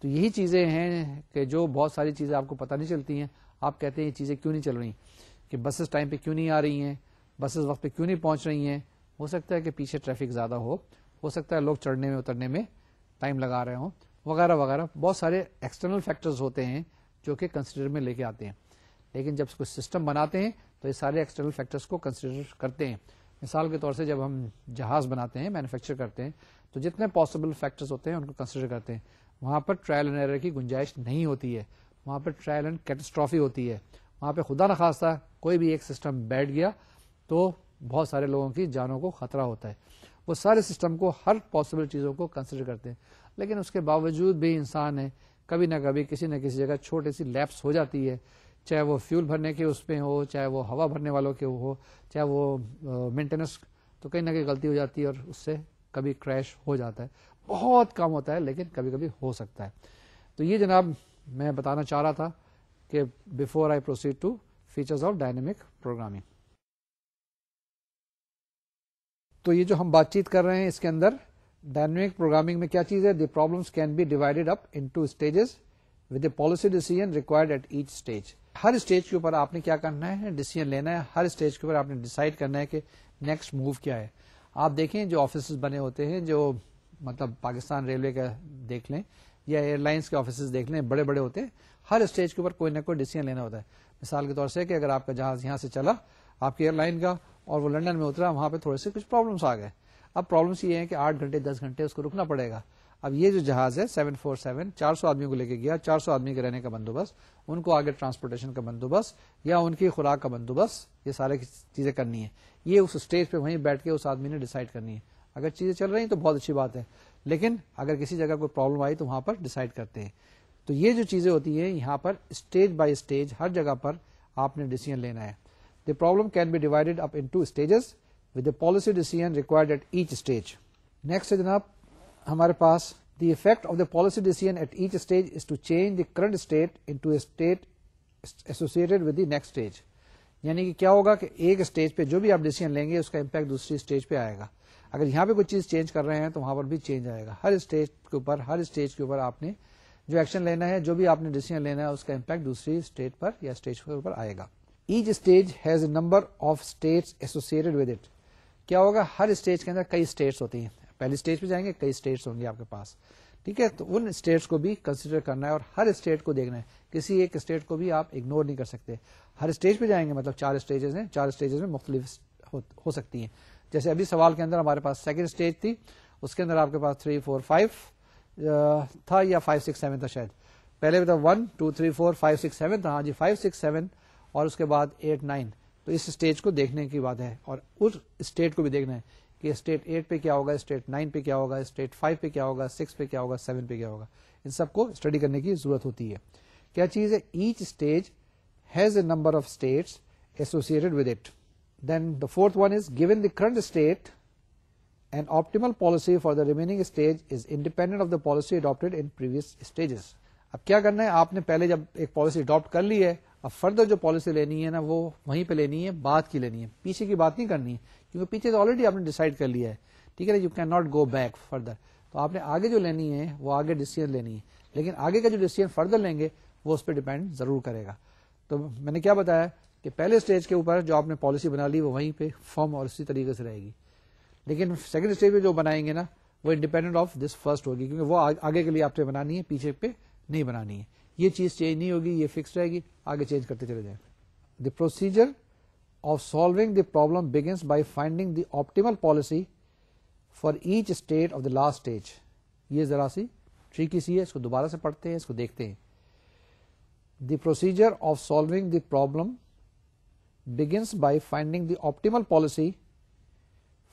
تو یہی چیزیں ہیں کہ جو بہت ساری چیزیں آپ کو پتہ نہیں چلتی ہیں. آپ کہتے ہیں یہ چیزیں کیوں نہیں چل رہی, کہ بسز ٹائم پہ کیوں نہیں آ رہی ہیں, بسز وقت پہ کیوں نہیں پہنچ رہی ہیں. ہو سکتا ہے کہ پیچھے ٹریفک زیادہ ہو سکتا ہے لوگ چڑھنے میں اترنے میں ٹائم لگا رہے ہوں, وغیرہ وغیرہ. بہت سارے ایکسٹرنل فیکٹرز ہوتے ہیں جو کہ کنسیڈر میں لے کے آتے ہیں. لیکن جب کوئی سسٹم بناتے ہیں تو یہ سارے ایکسٹرنل فیکٹرز کو کنسیڈر کرتے ہیں. مثال کے طور سے جب ہم جہاز بناتے ہیں, مینوفیکچر کرتے ہیں, تو جتنے پاسبل فیکٹرز ہوتے ہیں ان کو کنسیڈر کرتے ہیں. وہاں پر ٹرائل اینڈ ایرر کی گنجائش نہیں ہوتی ہے, وہاں پر ٹرائل اینڈ کیٹاسٹرافی ہوتی ہے. وہاں پہ خدا نخواستہ کوئی بھی ایک سسٹم بیٹھ گیا تو بہت سارے لوگوں کی جانوں کو خطرہ ہوتا ہے. وہ سارے سسٹم کو, ہر پاسبل چیزوں کو کنسیڈر کرتے ہیں. لیکن اس کے باوجود بھی انسان ہے, کبھی نہ کبھی کسی نہ کسی جگہ چھوٹی سی لیپس ہو جاتی ہے, چاہے وہ فیول بھرنے کے اس پہ ہو, چاہے وہ ہوا بھرنے والوں کے ہو, چاہے وہ مینٹیننس, تو کہیں نہ کہیں غلطی ہو جاتی ہے اور اس سے کبھی کریش ہو جاتا ہے. بہت کم ہوتا ہے لیکن کبھی کبھی ہو سکتا ہے. تو یہ جناب میں بتانا چاہ رہا تھا کہ before I proceed to features of dynamic programming. تو یہ جو ہم بات چیت کر رہے ہیں اس کے اندر ڈائنامک پروگرامنگ میں کیا چیز ہے, the problems can be divided up into stages with a policy decision required at each stage. ہر اسٹیج کے اوپر آپ نے کیا کرنا ہے, ڈیسیژن لینا ہے. ہر اسٹیج کے اوپر آپ نے ڈیسائیڈ کرنا ہے کہ نیکسٹ موو کیا ہے. آپ دیکھیں جو آفیسز بنے ہوتے ہیں, جو مطلب پاکستان ریلوے کا دیکھ لیں یا ایئر لائنس کے آفیسز دیکھ لیں, بڑے بڑے ہوتے ہیں. ہر اسٹیج کے اوپر کوئی نہ کوئی ڈیسیژن لینا ہوتا ہے. مثال کے طور سے کہ اگر آپ کا جہاز یہاں سے چلا, آپ کی ایئر لائن کا, اور وہ لنڈن میں اترا, وہاں پہ تھوڑے سے کچھ پرابلمس آ گئے. اب پرابلمس یہ ہیں کہ 8 گھنٹے 10 گھنٹے اس کو رکنا پڑے گا. اب یہ جو جہاز ہے 747 400 آدمیوں کو لے کے گیا, 400 آدمی کے رہنے کا بندوبست, ان کو آگے ٹرانسپورٹیشن کا بندوبست یا ان کی خوراک کا بندوبست, یہ سارے چیزیں کرنی ہے. یہ اس اسٹیج پہ وہیں بیٹھ کے اس آدمی نے ڈیسائیڈ کرنی ہے. اگر چیزیں چل رہی ہیں تو بہت اچھی بات ہے, لیکن اگر کسی جگہ کوئی پرابلم آئی تو وہاں پر ڈیسائیڈ کرتے ہیں. تو یہ جو چیزیں ہوتی ہیں یہاں پر اسٹیج بائی اسٹیج ہر جگہ پر آپ نے ڈیسیژن لینا ہے. The problem can be divided up into stages with a policy decision required at each stage. Next ہے جناب ہمارے پاس the effect of the policy decision at each stage is to change the current state into a state associated with the next stage. یعنی کہ کیا ہوگا کہ ایک stage پہ جو بھی آپ ڈیسیژن لیں گے اس کا امپیکٹ دوسری اسٹیج پہ آئے گا. اگر یہاں پہ کوئی چیز چینج کر رہے ہیں تو وہاں پر بھی چینج آئے گا. ہر اسٹیج کے اوپر آپ نے جو ایکشن لینا ہے, جو بھی آپ نے ڈیسیژن لینا ہے, اس کا امپیکٹ دوسری اسٹیٹ پر یا اسٹیج کے اوپر آئے گا. Each stage has a number of states associated with it. کیا ہوگا, ہر اسٹیج کے اندر کئی اسٹیٹس ہوتی ہیں. پہلی اسٹیج پہ جائیں گے, کئی اسٹیٹس ہوں گے آپ کے پاس, ٹھیک ہے. تو ان اسٹیٹس کو بھی کنسیڈر کرنا ہے اور ہر اسٹیٹ کو دیکھنا ہے. کسی ایک اسٹیٹ کو بھی آپ اگنور نہیں کر سکتے. ہر اسٹیج پہ جائیں گے مطلب 4 اسٹیجز ہیں, 4 اسٹیجز میں مختلف ہو سکتی ہیں. جیسے ابھی سوال کے اندر ہمارے پاس سیکنڈ اسٹیج تھی, اس کے اندر آپ کے پاس 3 4 5 تھا یا 5 6 7 تھا شاید, پہلے بھی تھا 1 2 3 4 5 6 7 تھا, ہاں جی 5 6 7 اور اس کے بعد 8 9. تو اس اسٹیج کو دیکھنے کی بات ہے, اور اس اسٹیٹ کو بھی دیکھنا ہے کہ اسٹیٹ 8 پہ کیا ہوگا, اسٹیٹ 9 پہ کیا ہوگا, اسٹیٹ 5 پہ کیا ہوگا, 6 پہ کیا ہوگا, 7 پہ کیا ہوگا. ان سب کو اسٹڈی کرنے کی ضرورت ہوتی ہے. کیا چیز ہے, each stage has a number of states associated with it. Then the fourth one is given the current state an optimal policy for the remaining stage is independent of the policy adopted in previous stages. اب کیا کرنا ہے, آپ نے پہلے جب ایک policy adopt کر لی ہے, اب فردر جو پالیسی لینی ہے نا وہ وہیں پہ لینی ہے, بعد کی لینی ہے, پیچھے کی بات نہیں کرنی ہے, کیونکہ پیچھے تو آلریڈی آپ نے ڈیسائیڈ کر لیا ہے, ٹھیک ہے نا, you can not go back further. تو آپ نے آگے جو لینی ہے وہ آگے ڈیسیزن لینی ہے, لیکن آگے کا جو ڈیسیزن فردر لیں گے وہ اس پہ ڈیپینڈ ضرور کرے گا. تو میں نے کیا بتایا کہ پہلے اسٹیج کے اوپر جو آپ نے پالیسی بنا لی وہ وہیں پہ فرم اور اسی طریقے سے رہے گی, لیکن سیکنڈ اسٹیج پہ جو بنائیں گے نا وہ انڈیپینڈنٹ آف دس فرسٹ ہوگی, کیونکہ وہ آگے کے لیے آپ نے بنانی ہے, پیچھے پہ نہیں بنانی ہے. یہ چیز چینج نہیں ہوگی, یہ فکس رہے گی, آگے چینج کرتے چلے جائیں. دی procedure of solving the problem begins by finding the optimal policy for each state of the last stage. یہ ذرا سی ٹریکی سی ہے, اس کو دوبارہ سے پڑھتے ہیں, اس کو دیکھتے ہیں. دی procedure of solving the problem begins by finding the optimal policy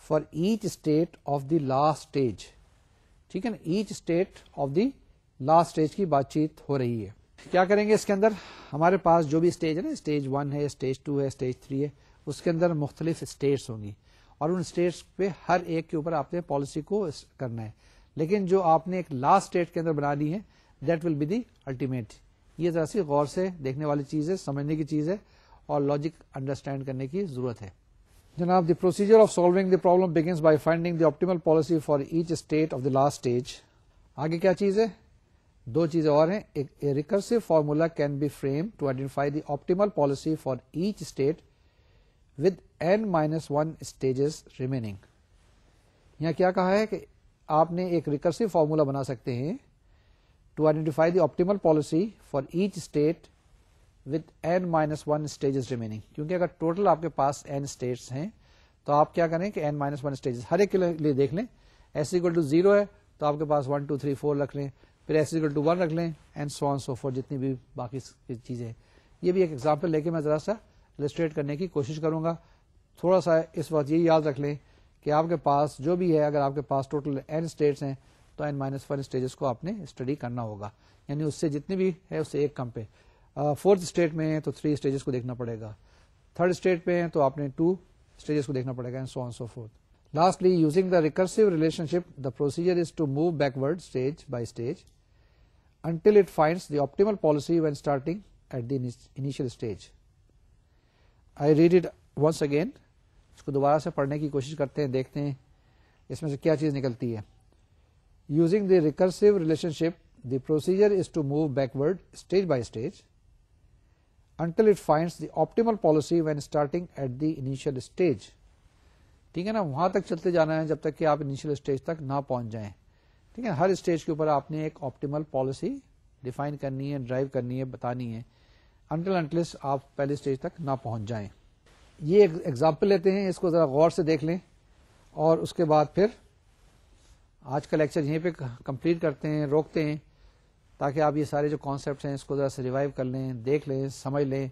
for each state of the last stage. ٹھیک ہے نا, H state of the last stage کی بات چیت ہو رہی ہے. کیا کریں گے اس کے اندر, ہمارے پاس جو بھی اسٹیج ہے نا, اسٹیج 1 ہے, اسٹیج 2 ہے, اسٹیج 3 ہے, اس کے اندر مختلف اسٹیٹس ہوں گی, اور ان اسٹیٹس پہ ہر ایک کے اوپر آپ نے پالیسی کو کرنا ہے. لیکن جو آپ نے ایک لاسٹ اسٹیٹ کے اندر بنانی ہے that will be the ultimate. یہ ذرا سی غور سے دیکھنے والی چیز ہے, سمجھنے کی چیز ہے, اور لاجک انڈرسٹینڈ کرنے کی ضرورت ہے. جناب, the procedure of solving the problem begins by finding the optimal policy for each state of the last stage. آگے کیا چیز ہے, دو چیزیں اور ہیں. ایک recursive formula can be frame to identify the optimal policy for each state with n-1 stages remaining. یہاں کیا کہا ہے کہ آپ نے ایک ریکرسو فارمولا بنا سکتے ہیں to identify the optimal policy for each state with n-1 stages remaining. کیونکہ اگر ٹوٹل آپ کے پاس n اسٹیٹس ہیں تو آپ کیا کریں کہ n-1 اسٹیجز ہر ایک کے لیے دیکھ لیں. s equal to 0 ہے تو آپ کے پاس 1 2 3 4 رکھ لیں, پھر s equal to 1 رکھ لیں, and so on so forth, جتنی بھی باقی چیزیں. یہ بھی ایک ایگزامپل لے کے میں ذرا سا السٹریٹ کرنے کی کوشش کروں گا. تھوڑا سا اس وقت یہ یاد رکھ لیں کہ آپ کے پاس جو بھی ہے, اگر آپ کے پاس ٹوٹل n اسٹیٹس ہیں تو n-1 اسٹیجز کو آپ نے اسٹڈی کرنا ہوگا, یعنی اس سے جتنی بھی ہے اس سے ایک کم پہ. فورتھ اسٹیٹ میں ہے تو 3 اسٹیجز کو دیکھنا پڑے گا, تھرڈ اسٹیٹ پہ ہے تو آپ نے 2 اسٹیجز کو دیکھنا پڑے گا, and so on so forth. Lastly, using the recursive relationship, the procedure is to move backward stage by stage until it finds the optimal policy when starting at the initial stage. I read it once again. اس کو دوبارہ سے پڑھنے کی کوشش کرتے ہیں, دیکھتے ہیں اس میں سے کیا چیز نکلتی ہے. Using the recursive relationship, the procedure is to move backward stage by stage until it finds the optimal policy when starting at the initial stage. ٹھیک ہے نا, وہاں تک چلتے جانا ہے جب تک کہ آپ انیشیل اسٹیج تک نہ پہنچ جائیں. ٹھیک ہے, ہر اسٹیج کے اوپر آپ نے ایک آپٹیمل پالیسی ڈیفائن کرنی ہے, ڈرائیو کرنی ہے, بتانی ہے, انٹل آپ پہلے اسٹیج تک نہ پہنچ جائیں. یہ ایک ایگزامپل لیتے ہیں, اس کو ذرا غور سے دیکھ لیں, اور اس کے بعد پھر آج کا لیکچر یہیں پہ کمپلیٹ کرتے ہیں, روکتے ہیں, تاکہ آپ یہ سارے جو کانسیپٹس ہیں اس کو ذرا سے ریوائیو کر لیں, دیکھ لیں, سمجھ لیں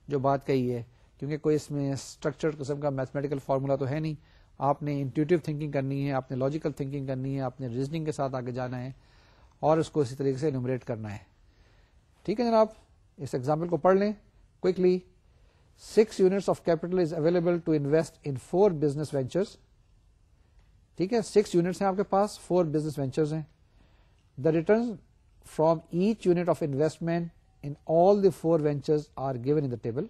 جو بات کہی ہے. کیونکہ کوئی اس میں اسٹرکچرڈ قسم کا میتھمیٹیکل فارمولا تو ہے نہیں, آپ نے انٹیوٹیو تھنکنگ کرنی ہے, آپ نے لاجیکل تھنکنگ کرنی ہے, آپ نے ریزننگ کے ساتھ آگے جانا ہے, اور اس کو اسی طریقے سے انومریٹ کرنا ہے. ٹھیک ہے جناب, اس ایگزامپل کو پڑھ لیں quickly. 6 units of capital is available to invest in 4 business ventures. ٹھیک ہے, 6 units ہیں آپ کے پاس, 4 business ventures ہیں. The returns from each unit of investment in all the 4 ventures are given in the table.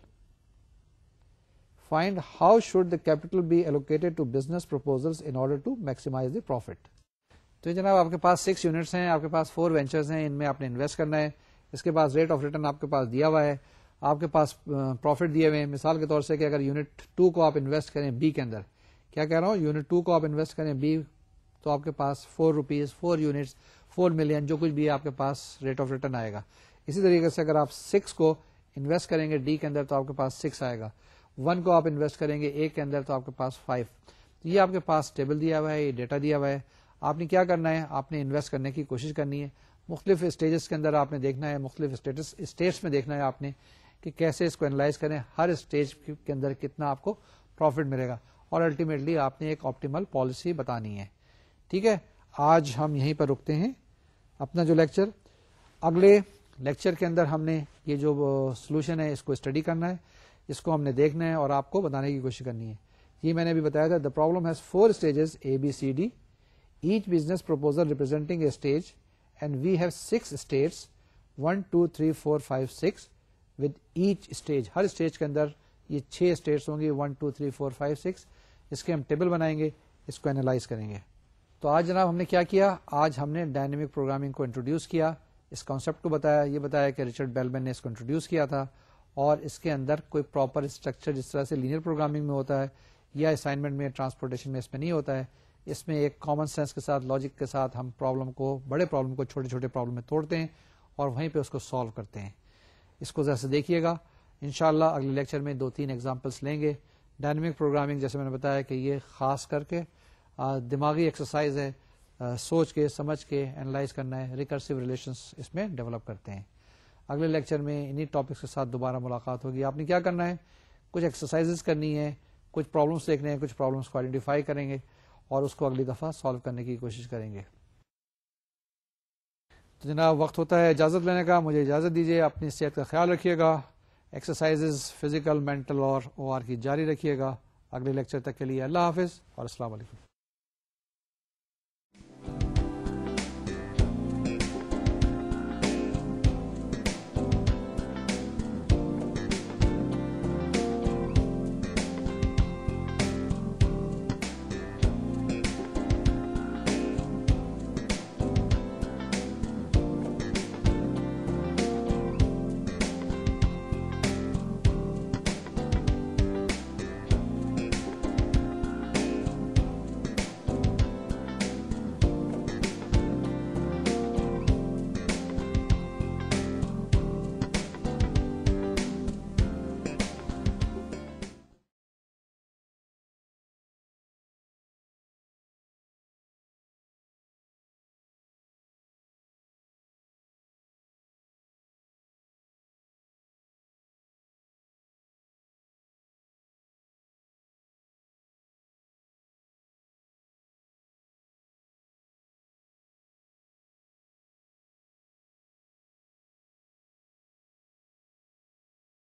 Find how should the capital be allocated to business proposals in order to maximize the profit. تو جناب آپ کے پاس 6 units ہیں, آپ کے پاس 4 ventures ہیں, ان میں آپ نے انویسٹ کرنا ہے. اس کے بعد ریٹ آف ریٹرن آپ کے پاس دیا ہوا ہے, آپ کے پاس پروفٹ دیے ہوئے ہیں. مثال کے طور سے کہ اگر یونٹ 2 کو آپ انویسٹ کریں بی کے اندر, کیا کہہ رہا ہوں, یونٹ 2 کو آپ انویسٹ کریں بی, تو آپ کے پاس 4 روپیز, 4 units, 4 million جو کچھ بھی آپ کے پاس ریٹ آف ریٹرن آئے گا. اسی طریقے سے اگر آپ 6 کو انویسٹ کریں گے ڈی کے اندر تو آپ کے پاس 6 آئے گا. 1 کو آپ انویسٹ کریں گے اے کے اندر تو آپ کے پاس 5. یہ آپ کے پاس ٹیبل دیا ہوا ہے، یہ ڈیٹا دیا ہوا ہے. آپ نے کیا کرنا ہے، آپ نے انویسٹ کرنے کی کوشش کرنی ہے. مختلف اسٹیجز کے اندر آپ نے دیکھنا ہے، مختلف اسٹیٹس میں دیکھنا ہے آپ نے کہ کیسے اس کو اینالائز کریں، ہر اسٹیج کے اندر کتنا آپ کو پروفٹ ملے گا، اور الٹیمیٹلی آپ نے ایک آپٹیمل پالیسی بتانی ہے. ٹھیک ہے، آج ہم یہیں پر رکتے ہیں اپنا جو لیکچر. اگلے لیکچر کے اندر ہم نے یہ جو سولوشن ہے اس کو اسٹڈی کرنا ہے، اس کو ہم نے دیکھنا ہے اور آپ کو بتانے کی کوشش کرنی ہے. یہ میں نے بھی بتایا تھا. The problem has 4 stages ABCD. Each business proposal representing a stage and we have 6 states 1 2 3 4 5 6 with each stage. ہر اسٹیج کے اندر یہ 6 اسٹیٹس ہوں گی 1 2 3 4 5 6. اس کے ہم ٹیبل بنائیں گے، اس کو اینالائز کریں گے. تو آج جناب ہم نے کیا کیا، آج ہم نے ڈائنامک پروگرامنگ کو انٹروڈیوس کیا، اس کانسیپٹ کو بتایا. یہ بتایا کہ رچرڈ بیلمن نے اس کو انٹروڈیوس کیا تھا، اور اس کے اندر کوئی پراپر اسٹرکچر جس طرح سے لینئر پروگرامنگ میں ہوتا ہے یا اسائنمنٹ میں، ٹرانسپورٹیشن میں اس میں نہیں ہوتا ہے. اس میں ایک کامن سینس کے ساتھ، لاجک کے ساتھ ہم پرابلم کو، بڑے پرابلم کو چھوٹے چھوٹے پرابلم میں توڑتے ہیں اور وہیں پہ اس کو سالو کرتے ہیں. اس کو ذرا سے دیکھیے گا. انشاءاللہ اگلے لیکچر میں 2-3 ایگزامپلس لیں گے. ڈائنامک پروگرامنگ جیسے میں نے بتایا کہ یہ خاص کر کے دماغی ایکسرسائز ہے، سوچ کے سمجھ کے اینالائز کرنا ہے. ریکرسو ریلیشنس اس میں ڈیولپ کرتے ہیں. اگلے لیکچر میں انہی ٹاپکس کے ساتھ دوبارہ ملاقات ہوگی. آپ نے کیا کرنا ہے، کچھ ایکسرسائز کرنی ہے، کچھ پرابلمس دیکھنے ہیں، کچھ پرابلمس کو آئیڈینٹیفائی کریں گے اور اس کو اگلی دفعہ سالو کرنے کی کوشش کریں گے. تو جناب وقت ہوتا ہے اجازت لینے کا. مجھے اجازت دیجیے. اپنی صحت کا خیال رکھیے گا. ایکسرسائزز فزیکل، مینٹل اور OR کی جاری رکھیے گا. اگلے لیکچر تک کے لیے اللہ حافظ اور السلام علیکم.